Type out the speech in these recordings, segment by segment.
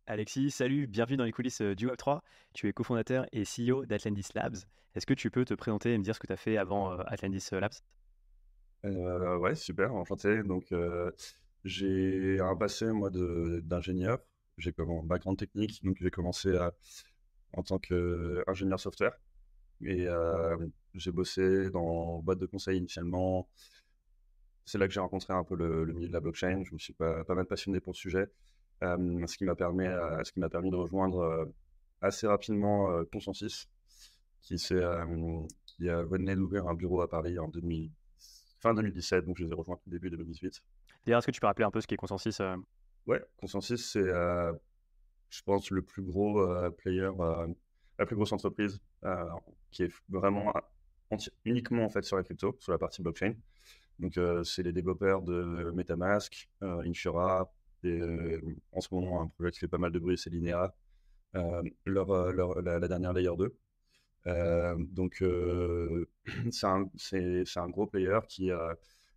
Alexis, salut, bienvenue dans les coulisses du Web3. Tu es cofondateur et CEO d'Atlantis Labs. Est-ce que tu peux te présenter et me dire ce que tu as fait avant Atlantis Labs? Ouais, super, enchanté. Donc, j'ai un passé, moi, d'ingénieur. J'ai comme un background technique, donc j'ai commencé en tant qu'ingénieur software. Et j'ai bossé dans boîte de conseil initialement. C'est là que j'ai rencontré un peu le milieu de la blockchain. Je me suis pas mal passionné pour le sujet, ce qui m'a permis de rejoindre assez rapidement Consensus, qui, s'est, qui venait d'ouvrir un bureau à Paris en fin 2017, donc je les ai rejoints au début 2018. D'ailleurs, est-ce que tu peux rappeler un peu ce qu'est Consensus? Ouais, Consensus, c'est, je pense, le plus gros player, la plus grosse entreprise qui est vraiment uniquement en fait sur la crypto, sur la partie blockchain. Donc, c'est les développeurs de MetaMask, Infura, et en ce moment, un projet qui fait pas mal de bruit, c'est Linea, la dernière Layer 2. Donc, c'est un gros player qui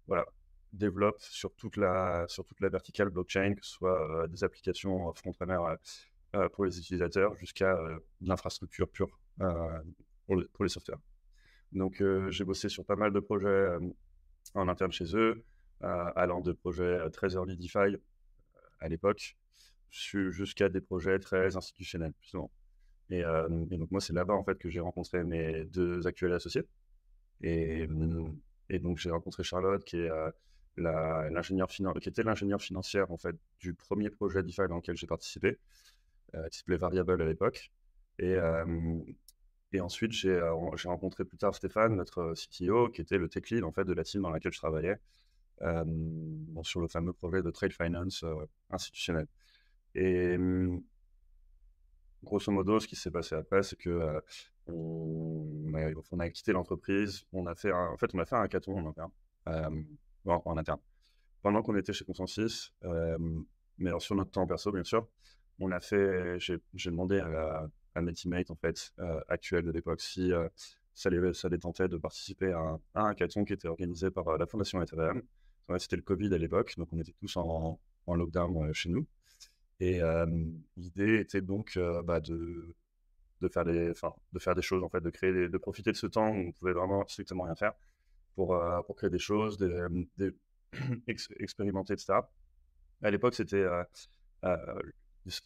voilà, développe sur toute la verticale blockchain, que ce soit des applications front-end pour les utilisateurs jusqu'à de l'infrastructure pure pour les softwares. Donc, j'ai bossé sur pas mal de projets en interne chez eux, allant de projets très early DeFi à l'époque jusqu'à des projets très institutionnels, justement. Et donc, moi, c'est là-bas, en fait, que j'ai rencontré mes deux actuels associés. Et, et donc, j'ai rencontré Charlotte, qui est qui était l'ingénieure financière, en fait, du premier projet DeFi dans lequel j'ai participé, qui s'appelait Variable à l'époque. Et, et ensuite, j'ai rencontré plus tard Stéphane, notre CTO, qui était le tech lead, en fait, de la team dans laquelle je travaillais, sur le fameux projet de trade finance institutionnel. Et grosso modo, ce qui s'est passé après, c'est que on a quitté l'entreprise. En fait, on a fait un hackathon en interne. Bon, en interne. Pendant qu'on était chez Consensus, mais alors sur notre temps perso, bien sûr, j'ai demandé à mes teammates, en fait, actuels de l'époque, si ça les tentait de participer à un hackathon qui était organisé par la Fondation Ethereum. Ouais, c'était le Covid à l'époque, donc on était tous en lockdown chez nous. Et l'idée était donc de faire des choses, en fait, de profiter de ce temps où on pouvait vraiment strictement rien faire pour créer des choses, expérimenter, etc. À l'époque, euh,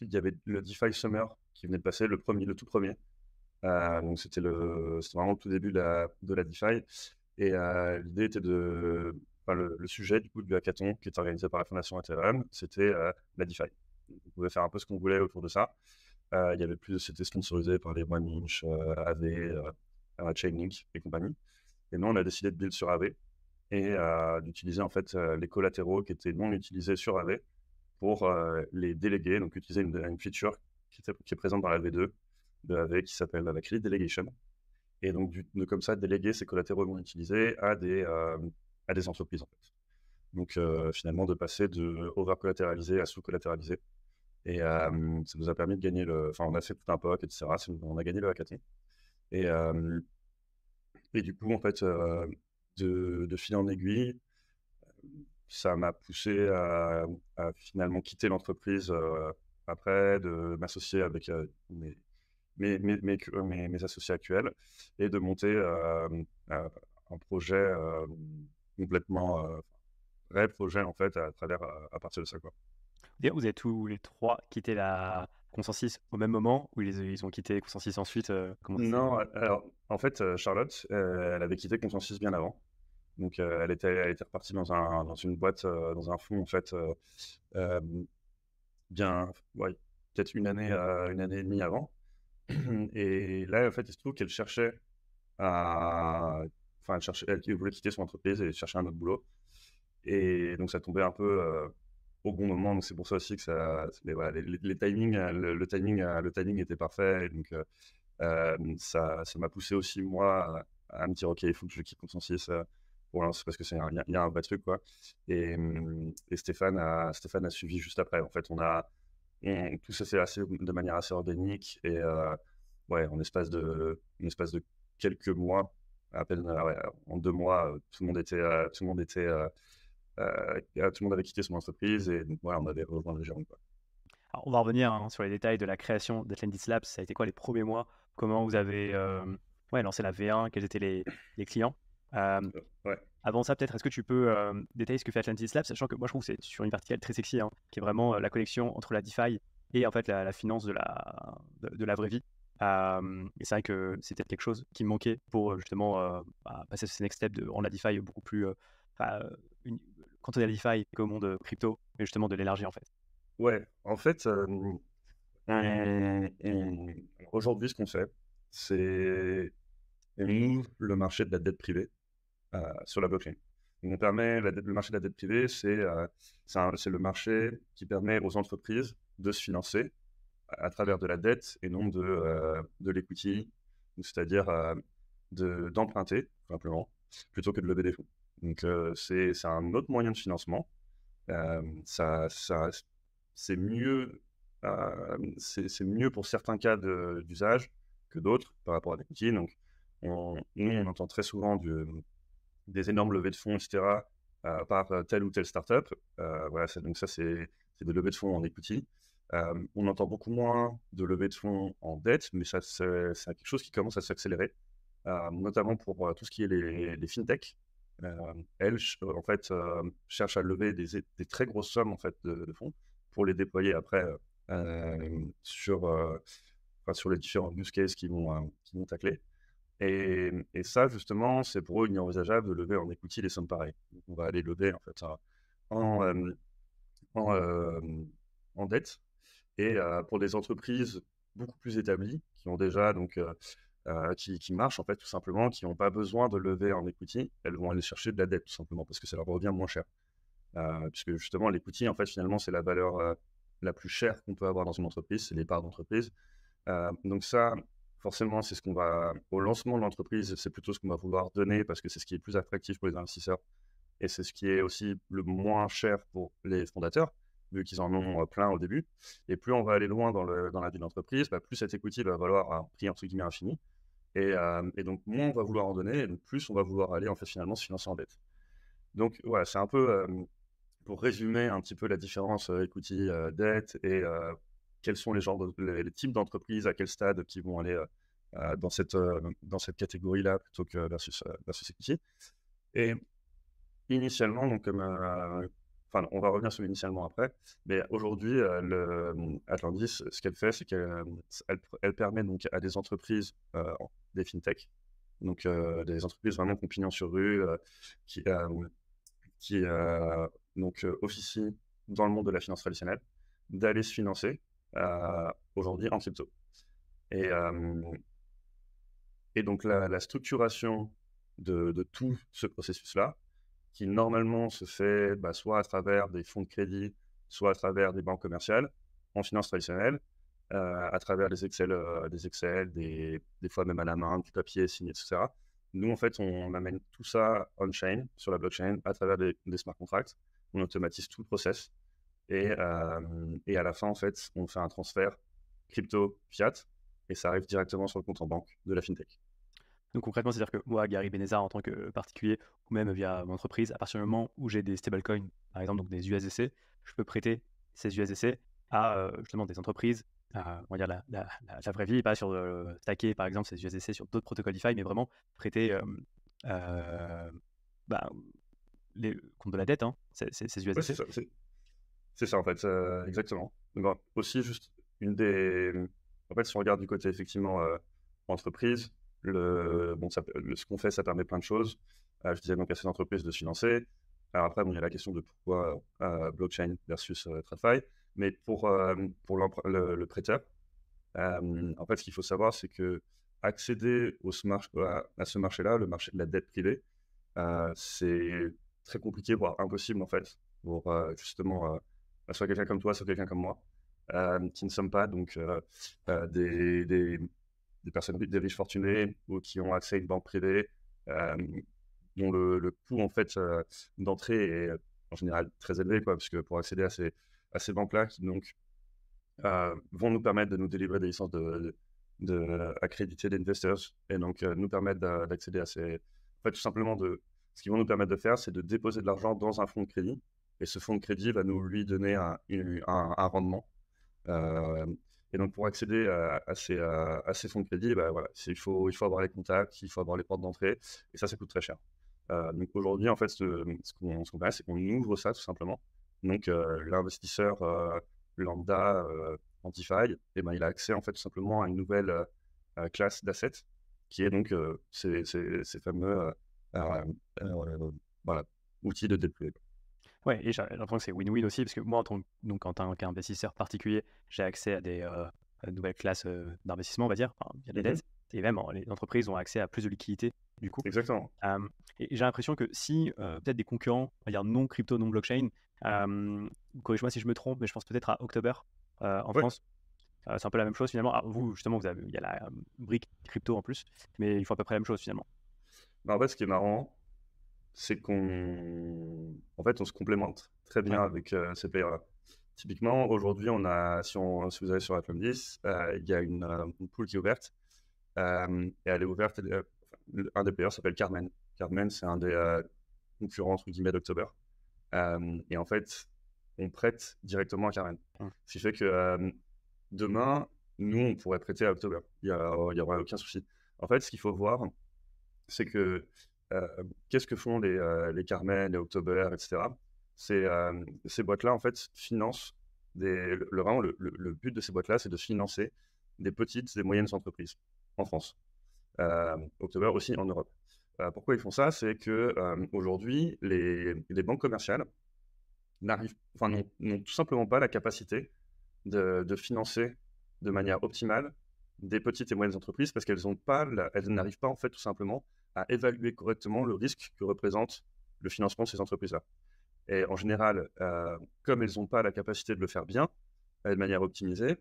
il y avait le DeFi Summer qui venait de passer, le tout premier. Donc c'était vraiment le tout début de la DeFi. Et l'idée était le sujet du coup du hackathon qui était organisé par la Fondation Ethereum, c'était la DeFi. On pouvait faire un peu ce qu'on voulait autour de ça. C'était sponsorisé par les OneInch, AV, Chainlink et compagnie. Et nous, on a décidé de build sur AV et d'utiliser en fait les collatéraux qui étaient non utilisés sur AV pour les déléguer, donc utiliser une feature qui est présente dans la V2 de AV qui s'appelle la Credit Delegation. Et donc, comme ça, déléguer ces collatéraux non utilisés à des entreprises, en fait. Donc, finalement, de passer de over-collatéralisé à sous-collatéralisé. Et ça nous a permis de gagner Enfin, on a fait tout un POC, etc. On a gagné le hackathon. Et, et du coup, en fait, de fil en aiguille, ça m'a poussé à finalement quitter l'entreprise après, de m'associer avec mes associés actuels et de monter un projet complètement vrai projet, en fait, à partir de ça, quoi. D'ailleurs, vous avez tous les trois quitté la Consensus au même moment ou ils ont quitté Consensus ensuite? Comment ça s'est... Non, alors, en fait, Charlotte, elle avait quitté Consensus bien avant. Donc, elle était repartie dans une boîte, dans un fonds, en fait, euh, bien, ouais, peut-être une année et demie avant. Et là, en fait, il se trouve qu'elle cherchait à. Enfin, elle voulait quitter son entreprise et chercher un autre boulot. Et donc, ça tombait un peu au bon moment. Donc, c'est pour ça aussi que mais voilà, les timings, le timing était parfait. Et donc, ça m'a poussé aussi, moi, à me dire, OK, il faut que je quitte Consensus pour l'instant, parce que il y a un vrai truc, quoi. Et Stéphane a suivi juste après. En fait, tout ça s'est de manière assez organique. Et ouais, en espace de quelques mois, à peine, ouais, en 2 mois, tout le monde avait quitté son entreprise. Et donc, ouais, on avait rejoint le gérant, quoi. Alors, on va revenir sur les détails de la création d'Atlantis Labs. Ça a été quoi les premiers mois? Comment vous avez ouais, lancé la V1? Quels étaient les clients? Euh, Ouais, Avant ça, peut-être, est-ce que tu peux détailler ce que fait Atlantis Labs, sachant que moi, je trouve que c'est sur une verticale très sexy, hein, qui est vraiment la connexion entre la DeFi et en fait la finance de la vraie vie. Et c'est vrai que c'était quelque chose qui me manquait pour justement passer ce next step de rendre la DeFi beaucoup plus enfin, une- quand on est à la DeFi qu'au monde crypto, mais justement de l'élargir en fait. ouais. En fait, aujourd'hui, ce qu'on fait, c'est on ouvre le marché de la dette privée sur la blockchain. Donc, on permet le marché de la dette privée, c'est le marché qui permet aux entreprises de se financer à travers de la dette et non de l'equity, c'est-à-dire d'emprunter, tout simplement, plutôt que de lever des fonds. Donc, c'est un autre moyen de financement. Ça, c'est mieux, c'est mieux pour certains cas d'usage que d'autres par rapport à l'equity. Donc, on entend très souvent des énormes levées de fonds, etc., par telle ou telle startup. Voilà, donc ça, c'est des levées de fonds en equity. On entend beaucoup moins de levées de fonds en dette, mais ça, c'est quelque chose qui commence à s'accélérer, notamment pour tout ce qui est les fintech. Elles, en fait, cherchent à lever des très grosses sommes en fait, de fonds pour les déployer après sur les différents use cases qui vont tacler. Et ça, justement, c'est pour eux inenvisageable de lever en equity des sommes pareilles. Donc, on va aller lever en fait en, euh, en, euh, en dette. Et pour des entreprises beaucoup plus établies, qui ont déjà qui marchent en fait tout simplement, qui n'ont pas besoin de lever en equity, elles vont aller chercher de la dette tout simplement parce que ça leur revient moins cher. Puisque justement, l'equity, en fait, finalement, c'est la valeur la plus chère qu'on peut avoir dans une entreprise, c'est les parts d'entreprise. Donc ça, forcément, c'est ce qu'on va, au lancement de l'entreprise, c'est plutôt ce qu'on va vouloir donner parce que c'est ce qui est plus attractif pour les investisseurs et c'est ce qui est aussi le moins cher pour les fondateurs, vu qu'ils en ont plein au début. Et plus on va aller loin dans la vie d'entreprise, plus cette equity va valoir un prix entre guillemets infini. Et donc, moins on va vouloir en donner, et donc plus on va vouloir aller en fait finalement se financer en dette. Donc, voilà, c'est un peu pour résumer un petit peu la différence equity dette et quels sont les types d'entreprises à quel stade qui vont aller dans cette catégorie-là plutôt que versus equity. Et initialement, donc enfin, on va revenir sur l'initialement après, mais aujourd'hui, Atlantis, ce qu'elle fait, c'est qu'elle permet donc à des entreprises, des fintech, donc des entreprises vraiment qui ont pignon sur rue, qui, qui officient dans le monde de la finance traditionnelle, d'aller se financer aujourd'hui en crypto. Et, euh, et donc la structuration de tout ce processus-là, qui normalement se fait soit à travers des fonds de crédit, soit à travers des banques commerciales, en finance traditionnelle, à travers des Excel, des fois même à la main, du papier signé, etc. Nous, en fait, on amène tout ça on-chain, sur la blockchain, à travers des smart contracts. On automatise tout le process. Et à la fin, en fait, on fait un transfert crypto-fiat, et ça arrive directement sur le compte en banque de la fintech. Donc concrètement, c'est-à-dire que moi, Gary Benezar, en tant que particulier, ou même via mon entreprise, à partir du moment où j'ai des stablecoins, par exemple donc des USDC, je peux prêter ces USDC à justement des entreprises, on va dire la vraie vie, et pas sur stacker par exemple ces USDC sur d'autres protocoles DeFi, mais vraiment prêter euh, bah, contre de la dette, hein, ces Ouais, c'est USDC. ça, c'est ça en fait, exactement. Donc, aussi, juste une des. En fait, si on regarde du côté effectivement entreprise, ce qu'on fait, ça permet plein de choses. Je disais donc à ces entreprises de se financer. Alors après, bon, il y a la question de pourquoi blockchain versus TradFi. Mais pour le prêteur, en fait, ce qu'il faut savoir, c'est que accéder à ce marché-là, le marché de la dette privée, c'est très compliqué, voire impossible en fait, pour justement soit quelqu'un comme toi, soit quelqu'un comme moi, qui ne sommes pas donc des personnes, des riches fortunés ou qui ont accès à une banque privée, euh, dont le coût en fait d'entrée est en général très élevé, quoi, parce que pour accéder à ces banques-là, qui donc vont nous permettre de nous délivrer des licences accréditer des investors et donc nous permettre d'accéder à ces. En fait, tout simplement, ce qu'ils vont nous permettre de faire, c'est de déposer de l'argent dans un fonds de crédit et ce fonds de crédit va nous lui donner un rendement Euh, et donc, pour accéder à ces fonds de crédit, bah, voilà, il faut avoir les contacts, il faut avoir les portes d'entrée, et ça coûte très cher. Donc aujourd'hui, en fait, ce qu'on fait, c'est qu'on ouvre ça tout simplement. Donc l'investisseur lambda en DeFi, eh ben, il a accès en fait tout simplement à une nouvelle classe d'assets, qui est donc ces fameux euh, voilà, outils de déployer. Ouais, et j'ai l'impression que c'est win-win aussi, parce que moi, en tant qu'investisseur particulier, j'ai accès à à de nouvelles classes d'investissement, on va dire, enfin, via des Mhm. dettes, et même les entreprises ont accès à plus de liquidités, du coup. Exactement. Et j'ai l'impression que si peut-être des concurrents, on va dire non crypto, non blockchain, corrige-moi si je me trompe, mais je pense peut-être à October en Ouais. France. C'est un peu la même chose finalement. Ah, vous, justement, il y a la brique crypto en plus, mais ils font à peu près la même chose finalement. Bah, en fait, ce qui est marrant, c'est en fait, on se complémente très Ouais. bien avec ces players-là. Typiquement, aujourd'hui, si vous allez sur Atom10, il y a une pool qui est ouverte, et elle est ouverte, un des players s'appelle Carmen. Carmen, c'est un des concurrents, entre guillemets, d'October. Et en fait, on prête directement à Carmen. Hum. Ce qui fait que demain, nous, on pourrait prêter à October. Il y aura aucun souci. En fait, ce qu'il faut voir, c'est que euh, qu'est-ce que font les Carmen, les October, etc. Ces boîtes-là, en fait, financent vraiment, le but de ces boîtes-là, c'est de financer des petites et moyennes entreprises en France. October aussi en Europe. Pourquoi ils font ça? C'est que aujourd'hui, les banques commerciales n'ont tout simplement pas la capacité de financer de manière optimale des petites et moyennes entreprises parce elles n'arrivent pas en fait tout simplement à évaluer correctement le risque que représente le financement de ces entreprises-là. Et en général, comme elles n'ont pas la capacité de le faire bien, de manière optimisée,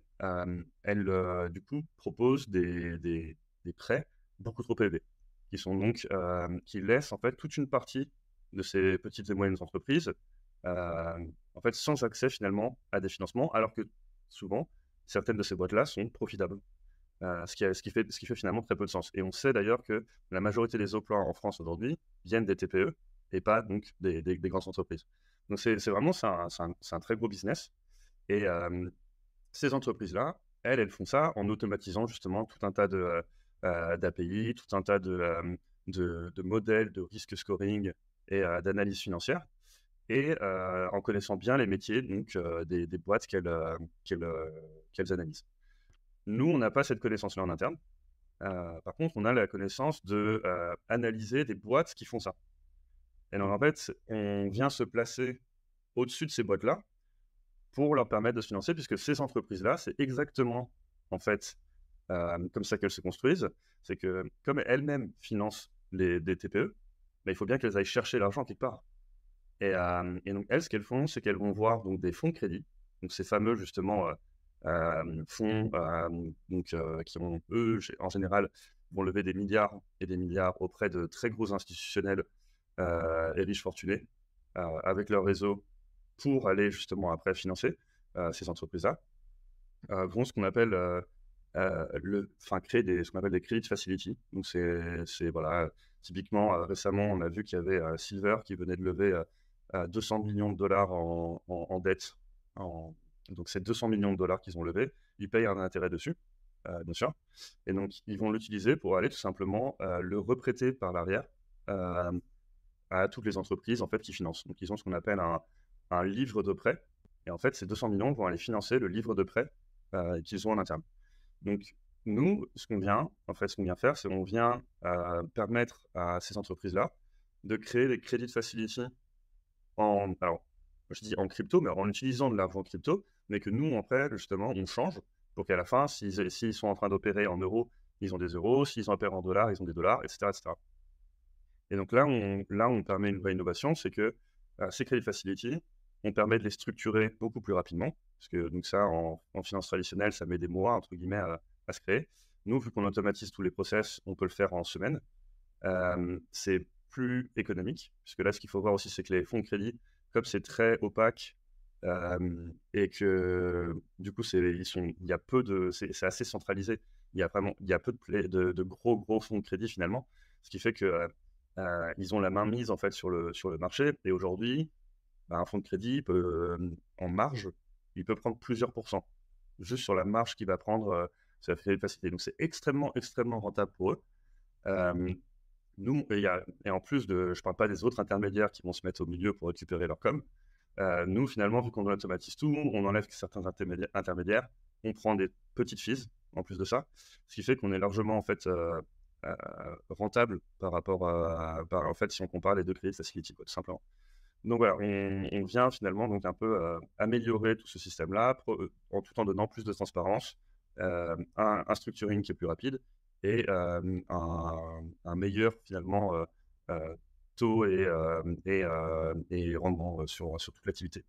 elles du coup proposent des prêts beaucoup trop élevés, qui laissent en fait toute une partie de ces petites et moyennes entreprises en fait sans accès finalement à des financements, alors que souvent certaines de ces boîtes-là sont profitables. Ce qui fait finalement très peu de sens. Et on sait d'ailleurs que la majorité des emplois en France aujourd'hui viennent des TPE et pas donc des grandes entreprises. Donc c'est vraiment c'est un très gros business. Et ces entreprises-là, elles font ça en automatisant justement tout un tas d'API, tout un tas de modèles de risk scoring et d'analyse financière, et en connaissant bien les métiers donc, des boîtes qu'elles analysent. Nous, on n'a pas cette connaissance-là en interne. Par contre, on a la connaissance de analyser des boîtes qui font ça. Et donc, en fait, on vient se placer au-dessus de ces boîtes-là pour leur permettre de se financer, puisque ces entreprises-là, c'est exactement, en fait, comme ça qu'elles se construisent. C'est que, comme elles-mêmes financent des TPE, il faut bien qu'elles aillent chercher l'argent quelque part. Et donc, elles, ce qu'elles font, c'est qu'elles vont voir donc, des fonds de crédit, donc ces fameux, justement, fonds qui ont, eux, en général, vont lever des milliards et des milliards auprès de très gros institutionnels et riches fortunés avec leur réseau pour aller justement après financer ces entreprises-là, vont ce qu'on appelle ce qu'on appelle des credit facility. Donc voilà, typiquement récemment on a vu qu'il y avait Silver qui venait de lever 200 millions de dollars en dette. Donc c'est 200 millions de dollars qu'ils ont levé, ils payent un intérêt dessus, bien sûr, et donc ils vont l'utiliser pour aller tout simplement le reprêter par l'arrière à toutes les entreprises en fait qui financent. Donc ils ont ce qu'on appelle un livre de prêt, et en fait ces 200 millions vont aller financer le livre de prêt qu'ils ont en interne. Donc nous, ce qu'on vient faire, c'est qu'on vient permettre à ces entreprises-là de créer des credit facility alors je dis en crypto, mais en utilisant de l'argent crypto, mais que nous après justement on change pour qu'à la fin, s'ils sont en train d'opérer en euros, ils ont des euros, s'ils opèrent en dollars, ils ont des dollars, etc., etc. Et donc là, on permet une vraie innovation, c'est que ces credit facility, on permet de les structurer beaucoup plus rapidement, parce que donc ça, en finance traditionnelle, ça met des mois, entre guillemets, à se créer. Nous, vu qu'on automatise tous les process, on peut le faire en semaines. C'est plus économique, puisque là, ce qu'il faut voir aussi, c'est que les fonds de crédit, comme c'est très opaque, et que du coup, il y a c'est assez centralisé. Il y a peu de gros fonds de crédit finalement, ce qui fait que ils ont la main mise en fait sur le marché. Et aujourd'hui, un fonds de crédit en marge, il peut prendre plusieurs pourcents. juste sur la marge qu'il va prendre, ça fait faciliter. Donc c'est extrêmement, extrêmement rentable pour eux. Nous, et en plus de, je parle pas des autres intermédiaires qui vont se mettre au milieu pour récupérer leur com. Nous, finalement, vu qu'on automatise tout, on enlève certains intermédiaires, on prend des petites fees en plus de ça, ce qui fait qu'on est largement en fait rentable par rapport en fait, si on compare les deux credit facility, quoi, tout simplement. Donc voilà, on vient finalement donc un peu améliorer tout ce système-là en tout en donnant plus de transparence, un structuring qui est plus rapide et un meilleur finalement euh, taux et rendement sur toute l'activité.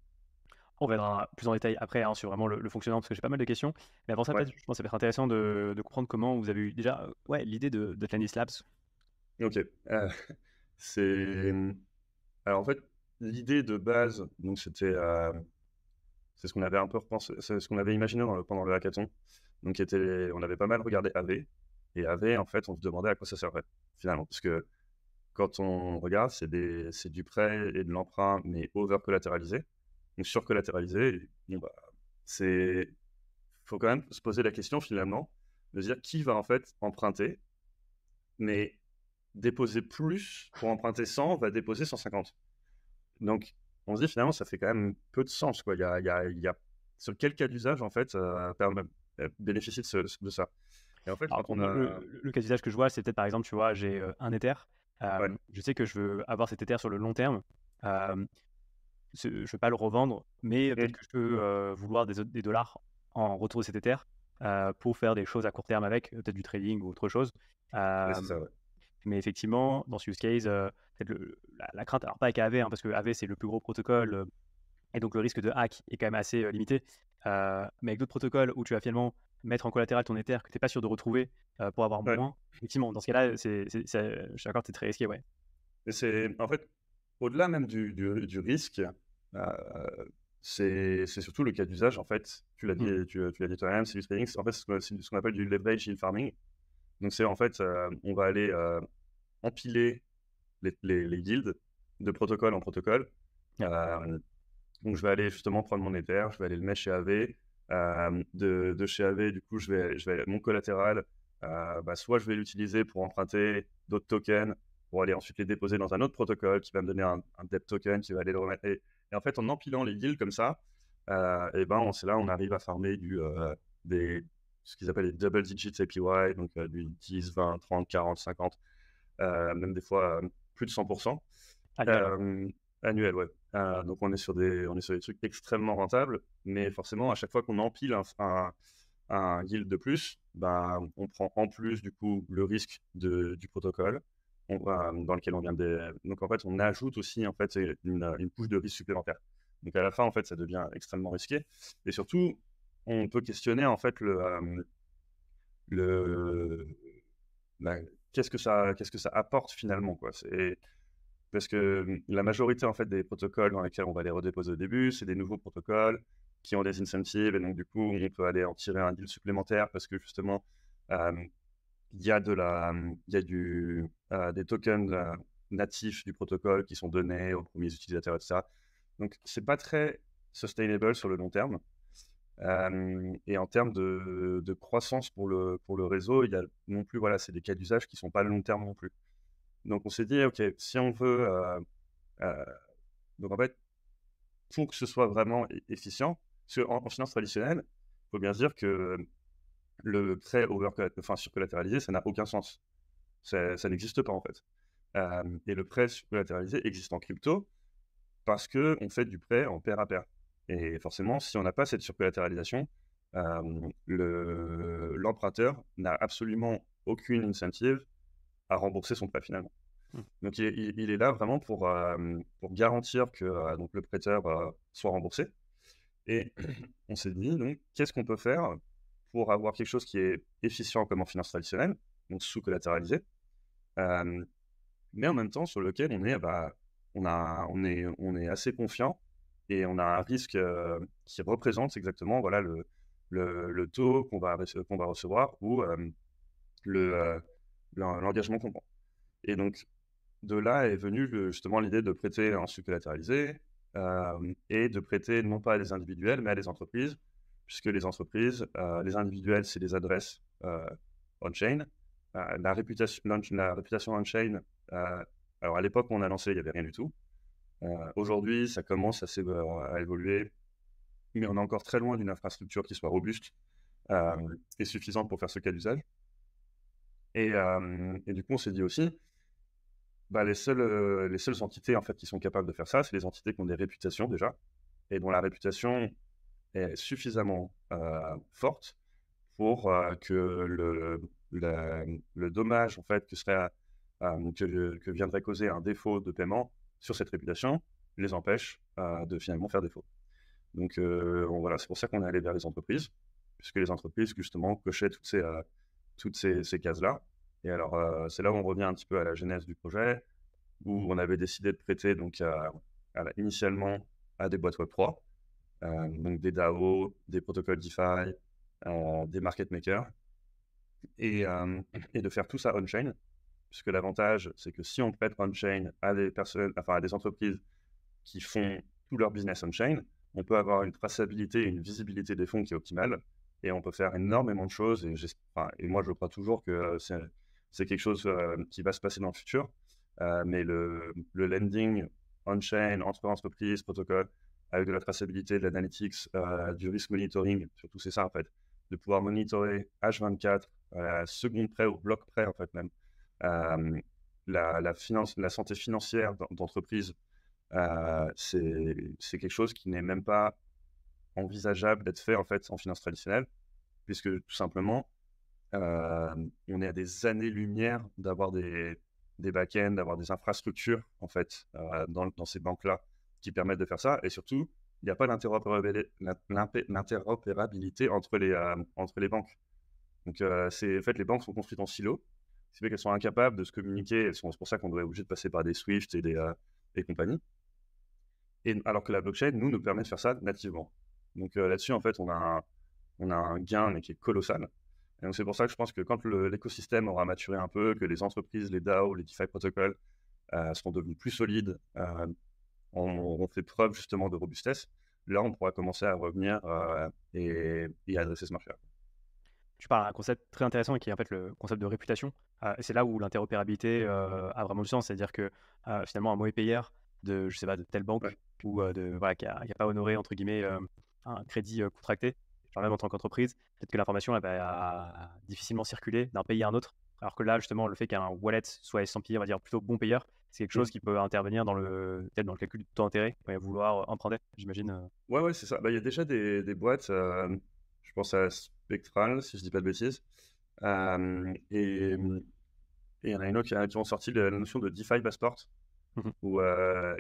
On verra plus en détail après hein, sur vraiment le fonctionnement, parce que j'ai pas mal de questions. Mais avant ça, Ouais, peut-être, je pense que ça peut être intéressant de comprendre comment vous avez eu déjà ouais, l'idée de Tennis Labs. ok. C'est alors en fait l'idée de base donc c'est ce qu'on avait un peu repensé, c'est ce qu'on avait imaginé pendant le hackathon. Donc on avait pas mal regardé AV et AV en fait on se demandait à quoi ça servait finalement parce que quand on regarde c'est du prêt et de l'emprunt mais over collatéralisé. Donc surcollatéralisé, bon, bah, faut quand même se poser la question finalement de dire qui va en fait emprunter, mais déposer plus pour emprunter 100 va déposer 150. Donc on se dit finalement ça fait quand même peu de sens quoi. Sur quel cas d'usage en fait bénéficier de ça. Et en fait Alors, quand on moi, a le cas d'usage que je vois, c'est peut-être par exemple, tu vois, j'ai un Ether. ouais, Je sais que je veux avoir cet Ether sur le long terme. Euh, je ne vais pas le revendre, mais peut-être mmh, que je peux vouloir des dollars en retour de cet Ether pour faire des choses à court terme avec, peut-être du trading ou autre chose. ouais, Euh, c'est ça ouais. mais effectivement, dans ce use case, peut-être la crainte, alors pas avec AV, hein, parce que AV c'est le plus gros protocole et donc le risque de hack est quand même assez limité. Mais avec d'autres protocoles où tu vas finalement mettre en collatéral ton Ether que tu n'es pas sûr de retrouver pour avoir Ouais. moins, effectivement, dans ce cas-là, je suis d'accord, c'est très risqué, ouais. Et c'est en fait au-delà même du risque, c'est surtout le cas d'usage en fait. Mm. Tu l'as dit toi-même, c'est du trading. En fait, c'est ce qu'on appelle du leverage yield farming. Donc c'est en fait, on va aller empiler les yields de protocole en protocole. Ouais. Donc je vais aller justement prendre mon Ether, je vais aller le mettre chez AV. De chez AV, du coup, mon collatéral, bah, soit je vais l'utiliser pour emprunter d'autres tokens, pour aller ensuite les déposer dans un autre protocole qui va me donner un debt token qui va aller le remettre. Et en fait, en empilant les yields comme ça, et ben, c'est là on arrive à farmer ce qu'ils appellent les double digits APY, donc du 10, 20, 30, 40, 50, même des fois plus de 100%. Annuel, ouais. Euh, Annuel, ouais. Donc on est sur des trucs extrêmement rentables, mais forcément, à chaque fois qu'on empile un yield de plus, bah, on prend en plus du coup le risque du protocole dans lequel on vient de. Donc en fait, on ajoute aussi en fait une couche de risque supplémentaire. Donc à la fin, en fait, ça devient extrêmement risqué. Et surtout, on peut questionner en fait le la- qu'est-ce que ça apporte finalement, quoi. Parce que la majorité en fait des protocoles dans lesquels on va les redéposer au début, c'est des nouveaux protocoles qui ont des incentives et donc du coup on peut aller en tirer un deal supplémentaire parce que justement euh, des tokens natifs du protocole qui sont donnés aux premiers utilisateurs, etc. Donc c'est pas très sustainable sur le long terme. Et en termes de croissance pour le réseau, il y a non plus, voilà, c'est des cas d'usage qui sont pas long terme non plus. Donc on s'est dit, ok, si on veut euh, donc en fait, pour que ce soit vraiment efficient, parce qu'en finance traditionnelle, il faut bien se dire que le prêt surcollatéralisé, ça n'a aucun sens. Ça n'existe pas en fait. Et le prêt surcollatéralisé existe en crypto parce qu'on fait du prêt en pair à pair. Et forcément, si on n'a pas cette surcollatéralisation, l'emprunteur n'a absolument aucune incentive à rembourser son prêt finalement. Mm. Donc il est là vraiment pour garantir que donc le prêteur soit remboursé. Et on s'est dit, donc, qu'est-ce qu'on peut faire pour avoir quelque chose qui est efficient comme en finance traditionnelle, donc sous-collatéralisé, euh, mais en même temps sur lequel on est assez confiant et on a un risque qui représente exactement voilà, le taux qu'on va recevoir ou le, euh, l'engagement qu'on prend. Et donc, de là est venue justement l'idée de prêter en sous-collatéralisé et de prêter non pas à des individuels, mais à des entreprises puisque les entreprises, les individuels, c'est des adresses on-chain. La réputation on-chain, alors à l'époque où on a lancé, il n'y avait rien du tout. Aujourd'hui, ça commence à évoluer, mais on est encore très loin d'une infrastructure qui soit robuste et suffisante pour faire ce cas d'usage. Et du coup, on s'est dit aussi, les seules entités en fait, qui sont capables de faire ça, c'est les entités qui ont des réputations déjà, et dont la réputation est suffisamment forte pour que le dommage en fait, que viendrait causer un défaut de paiement sur cette réputation les empêche de finalement faire défaut. Donc voilà, c'est pour ça qu'on est allé vers les entreprises, puisque les entreprises justement cochaient toutes ces cases-là. Et alors c'est là où on revient un petit peu à la genèse du projet, où on avait décidé de prêter donc initialement à des boîtes Web3, donc des DAO, des protocoles DeFi, des market makers, et de faire tout ça on-chain, puisque l'avantage, c'est que si on prête on-chain à des entreprises qui font tout leur business on-chain, on peut avoir une traçabilité, une visibilité des fonds qui est optimale, et on peut faire énormément de choses, et moi je crois toujours que c'est quelque chose qui va se passer dans le futur, mais le lending on-chain, entre entreprises, protocoles, avec de la traçabilité, de l'analytics, du risk monitoring, surtout c'est ça en fait, de pouvoir monitorer H24, seconde près, au bloc près en fait même, la santé financière d'entreprise, c'est quelque chose qui n'est même pas envisageable d'être fait en fait en finance traditionnelle, puisque tout simplement, on est à des années-lumière d'avoir des back-ends, d'avoir des infrastructures en fait dans ces banques-là qui permettent de faire ça, et surtout, il n'y a pas l'interopérabilité entre les banques. Donc, en fait, les banques sont construites en silos, ce qui fait qu'elles sont incapables de se communiquer. C'est pour ça qu'on doit être obligé de passer par des Swift et compagnie. Et alors que la blockchain, nous permet de faire ça nativement. Donc là-dessus, en fait, on a un gain mais qui est colossal. Et donc c'est pour ça que je pense que quand l'écosystème aura maturé un peu, que les entreprises, les DAO, les DeFi protocoles seront devenus plus solides, on fait preuve justement de robustesse, là on pourra commencer à revenir et adresser ce marché-là. Tu parles d'un concept très intéressant qui est en fait le concept de réputation. Et c'est là où l'interopérabilité a vraiment du sens. C'est-à-dire que finalement, un mauvais payeur de, je sais pas, de telle banque Ouais. ou voilà, qui a pas honoré, entre guillemets, un crédit contracté, genre même en tant qu'entreprise, peut-être que l'information elle va difficilement circuler d'un pays à un autre. Alors que là, justement, le fait qu'un wallet soit estampillé, on va dire, plutôt bon payeur, c'est quelque chose qui peut intervenir peut-être dans le calcul du taux d'intérêt, quand il va vouloir emprunter, j'imagine. Ouais, c'est ça. Il y a déjà des boîtes, je pense à Spectral, si je dis pas de bêtises, et il y en a une autre qui ont sorti la notion de DeFi Passport, Mhm. où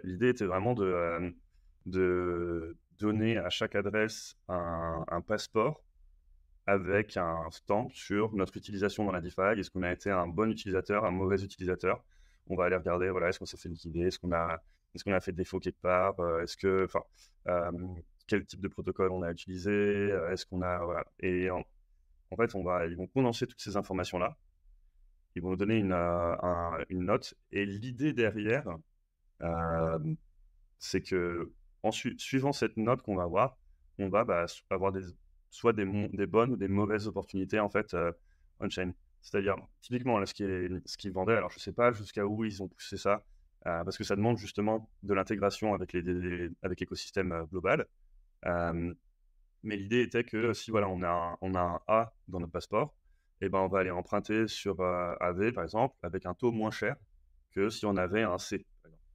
l'idée était vraiment de donner à chaque adresse un passeport avec un stamp sur notre utilisation dans la DeFi. Est-ce qu'on a été un bon utilisateur, un mauvais utilisateur? On va aller regarder, voilà, est-ce qu'on s'est fait liquider, est-ce qu'on a fait défaut quelque part, quel type de protocole on a utilisé, est-ce qu'on a, voilà. Et en fait, ils vont condenser toutes ces informations-là, ils vont nous donner une note, et l'idée derrière, euh, c'est que suivant cette note qu'on va avoir, on va avoir soit des bonnes ou des mauvaises opportunités en fait on-chain. C'est-à-dire, typiquement, là, ce qu'ils vendaient, alors je ne sais pas jusqu'à où ils ont poussé ça, parce que ça demande justement de l'intégration avec l'écosystème global. Mais l'idée était que si voilà, on a un A dans notre passeport, et ben, on va aller emprunter sur AV, par exemple, avec un taux moins cher que si on avait un C, par exemple.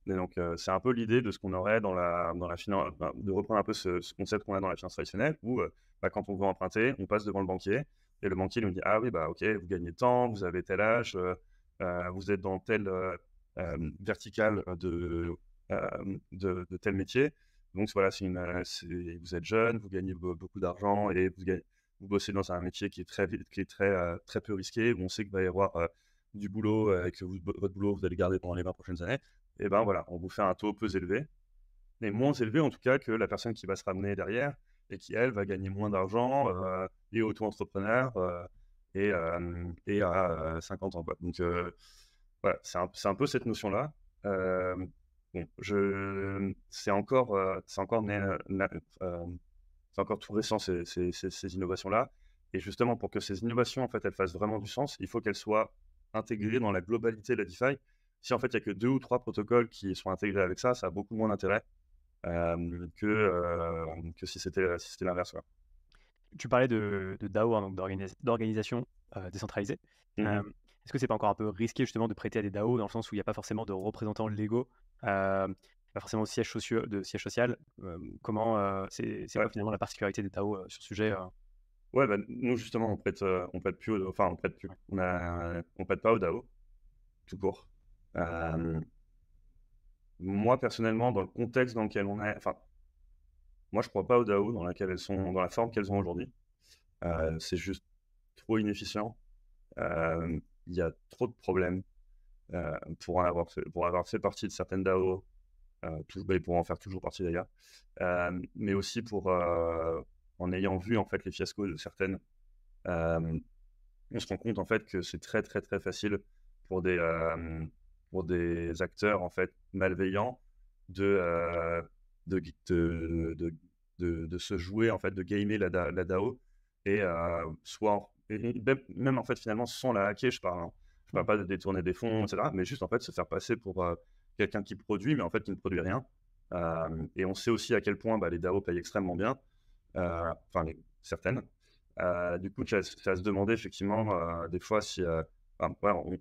Et donc, c'est un peu l'idée de ce qu'on aurait dans la finance, de reprendre un peu ce concept qu'on a dans la finance traditionnelle, où quand on veut emprunter, on passe devant le banquier, et le banquier nous dit: ah oui, ok, vous gagnez tant, vous avez tel âge, vous êtes dans telle verticale de tel métier. Donc voilà, vous êtes jeune, vous gagnez beaucoup d'argent, et vous bossez dans un métier qui est très peu risqué, où on sait qu'il va y avoir du boulot, et que votre boulot, vous allez garder pendant les 20 prochaines années. Et ben voilà, on vous fait un taux peu élevé, mais moins élevé en tout cas que la personne qui va se ramener derrière, et qui, elle, va gagner moins d'argent, et auto-entrepreneur, et à 50 ans, quoi. Donc voilà, c'est un peu cette notion-là. Bon, c'est encore c'est encore tout récent ces innovations-là. Et justement, pour que ces innovations, en fait, elles fassent vraiment du sens, il faut qu'elles soient intégrées dans la globalité de la DeFi. Si en fait, il n'y a que 2 ou 3 protocoles qui sont intégrés avec ça, ça a beaucoup moins d'intérêt que si c'était l'inverse. Ouais. Tu parlais de DAO, hein, donc d'organisation décentralisée. Mhm. Est-ce que c'est pas encore un peu risqué justement de prêter à des DAO dans le sens où il n'y a pas forcément de représentants légaux, pas forcément de siège social. C'est Ouais. quoi finalement la particularité des DAO sur ce sujet Ouais, bah, nous justement, on prête plus, enfin, on prête plus. ouais. On prête pas au DAO, tout court. Euh, Moi, personnellement, dans le contexte dans lequel on est, enfin, moi, je crois pas aux DAO dans laquelle elles sont, dans la forme qu'elles ont aujourd'hui. C'est juste trop inefficient. Il y a trop de problèmes pour avoir fait partie de certaines DAO, et pour en faire toujours partie d'ailleurs, mais aussi en ayant vu en fait les fiascos de certaines, euh, on se rend compte en fait que c'est très très très facile pour pour des acteurs en fait malveillants de, euh, de, de, de, de se jouer en fait, de gamer la DAO et même en fait finalement sans la hacker, je parle, hein. Je parle Hmm. pas de détourner des fonds, etc. Mais juste en fait se faire passer pour quelqu'un qui produit, mais en fait qui ne produit rien. Et on sait aussi à quel point les DAO payent extrêmement bien, enfin certaines. Du coup, c'est à se demander effectivement des fois si ouais,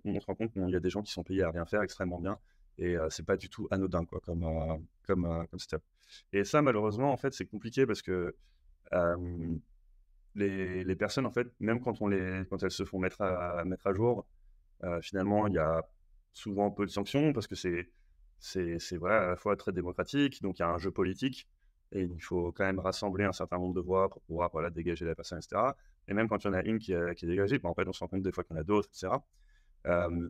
on se rend compte qu'il y a des gens qui sont payés à rien faire extrêmement bien et c'est pas du tout anodin quoi, comme step. Et ça, malheureusement, en fait, c'est compliqué parce que euh, les personnes, en fait, même quand elles se font mettre à jour, finalement, il y a souvent peu de sanctions parce que c'est voilà, à la fois très démocratique, donc il y a un jeu politique et il faut quand même rassembler un certain nombre de voix pour pouvoir voilà, dégager la personne, etc. Et même quand il y en a une qui est dégagée, en fait, on se rend compte des fois qu'il y en a d'autres, etc. Euh,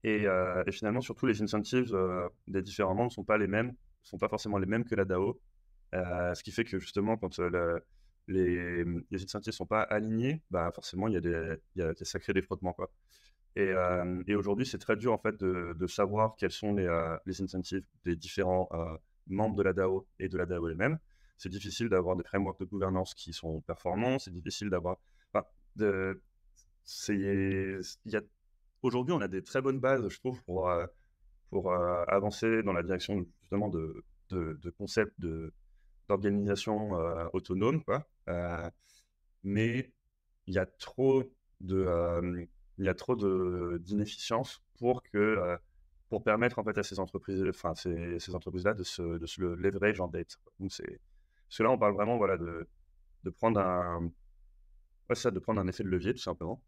et finalement, surtout, les incentives des différents membres ne sont pas les mêmes, sont pas forcément les mêmes que la DAO. Ce qui fait que justement, quand les incentives ne sont pas alignés, forcément, ça crée des frottements, quoi. Et aujourd'hui, c'est très dur en fait de savoir quels sont les incentives des différents membres de la DAO et de la DAO elle-même. C'est difficile d'avoir des frameworks de gouvernance qui sont performants. C'est difficile d'avoir. Enfin, de, il y a, aujourd'hui, on a des très bonnes bases, je trouve, pour avancer dans la direction justement de concepts d'organisation autonome, quoi. Mais il y a trop de, il y a trop d'inefficience pour permettre en fait à ces entreprises, enfin ces entreprises-là de se le leverage en date. Donc parce que là on parle vraiment voilà de prendre de prendre un effet de levier tout simplement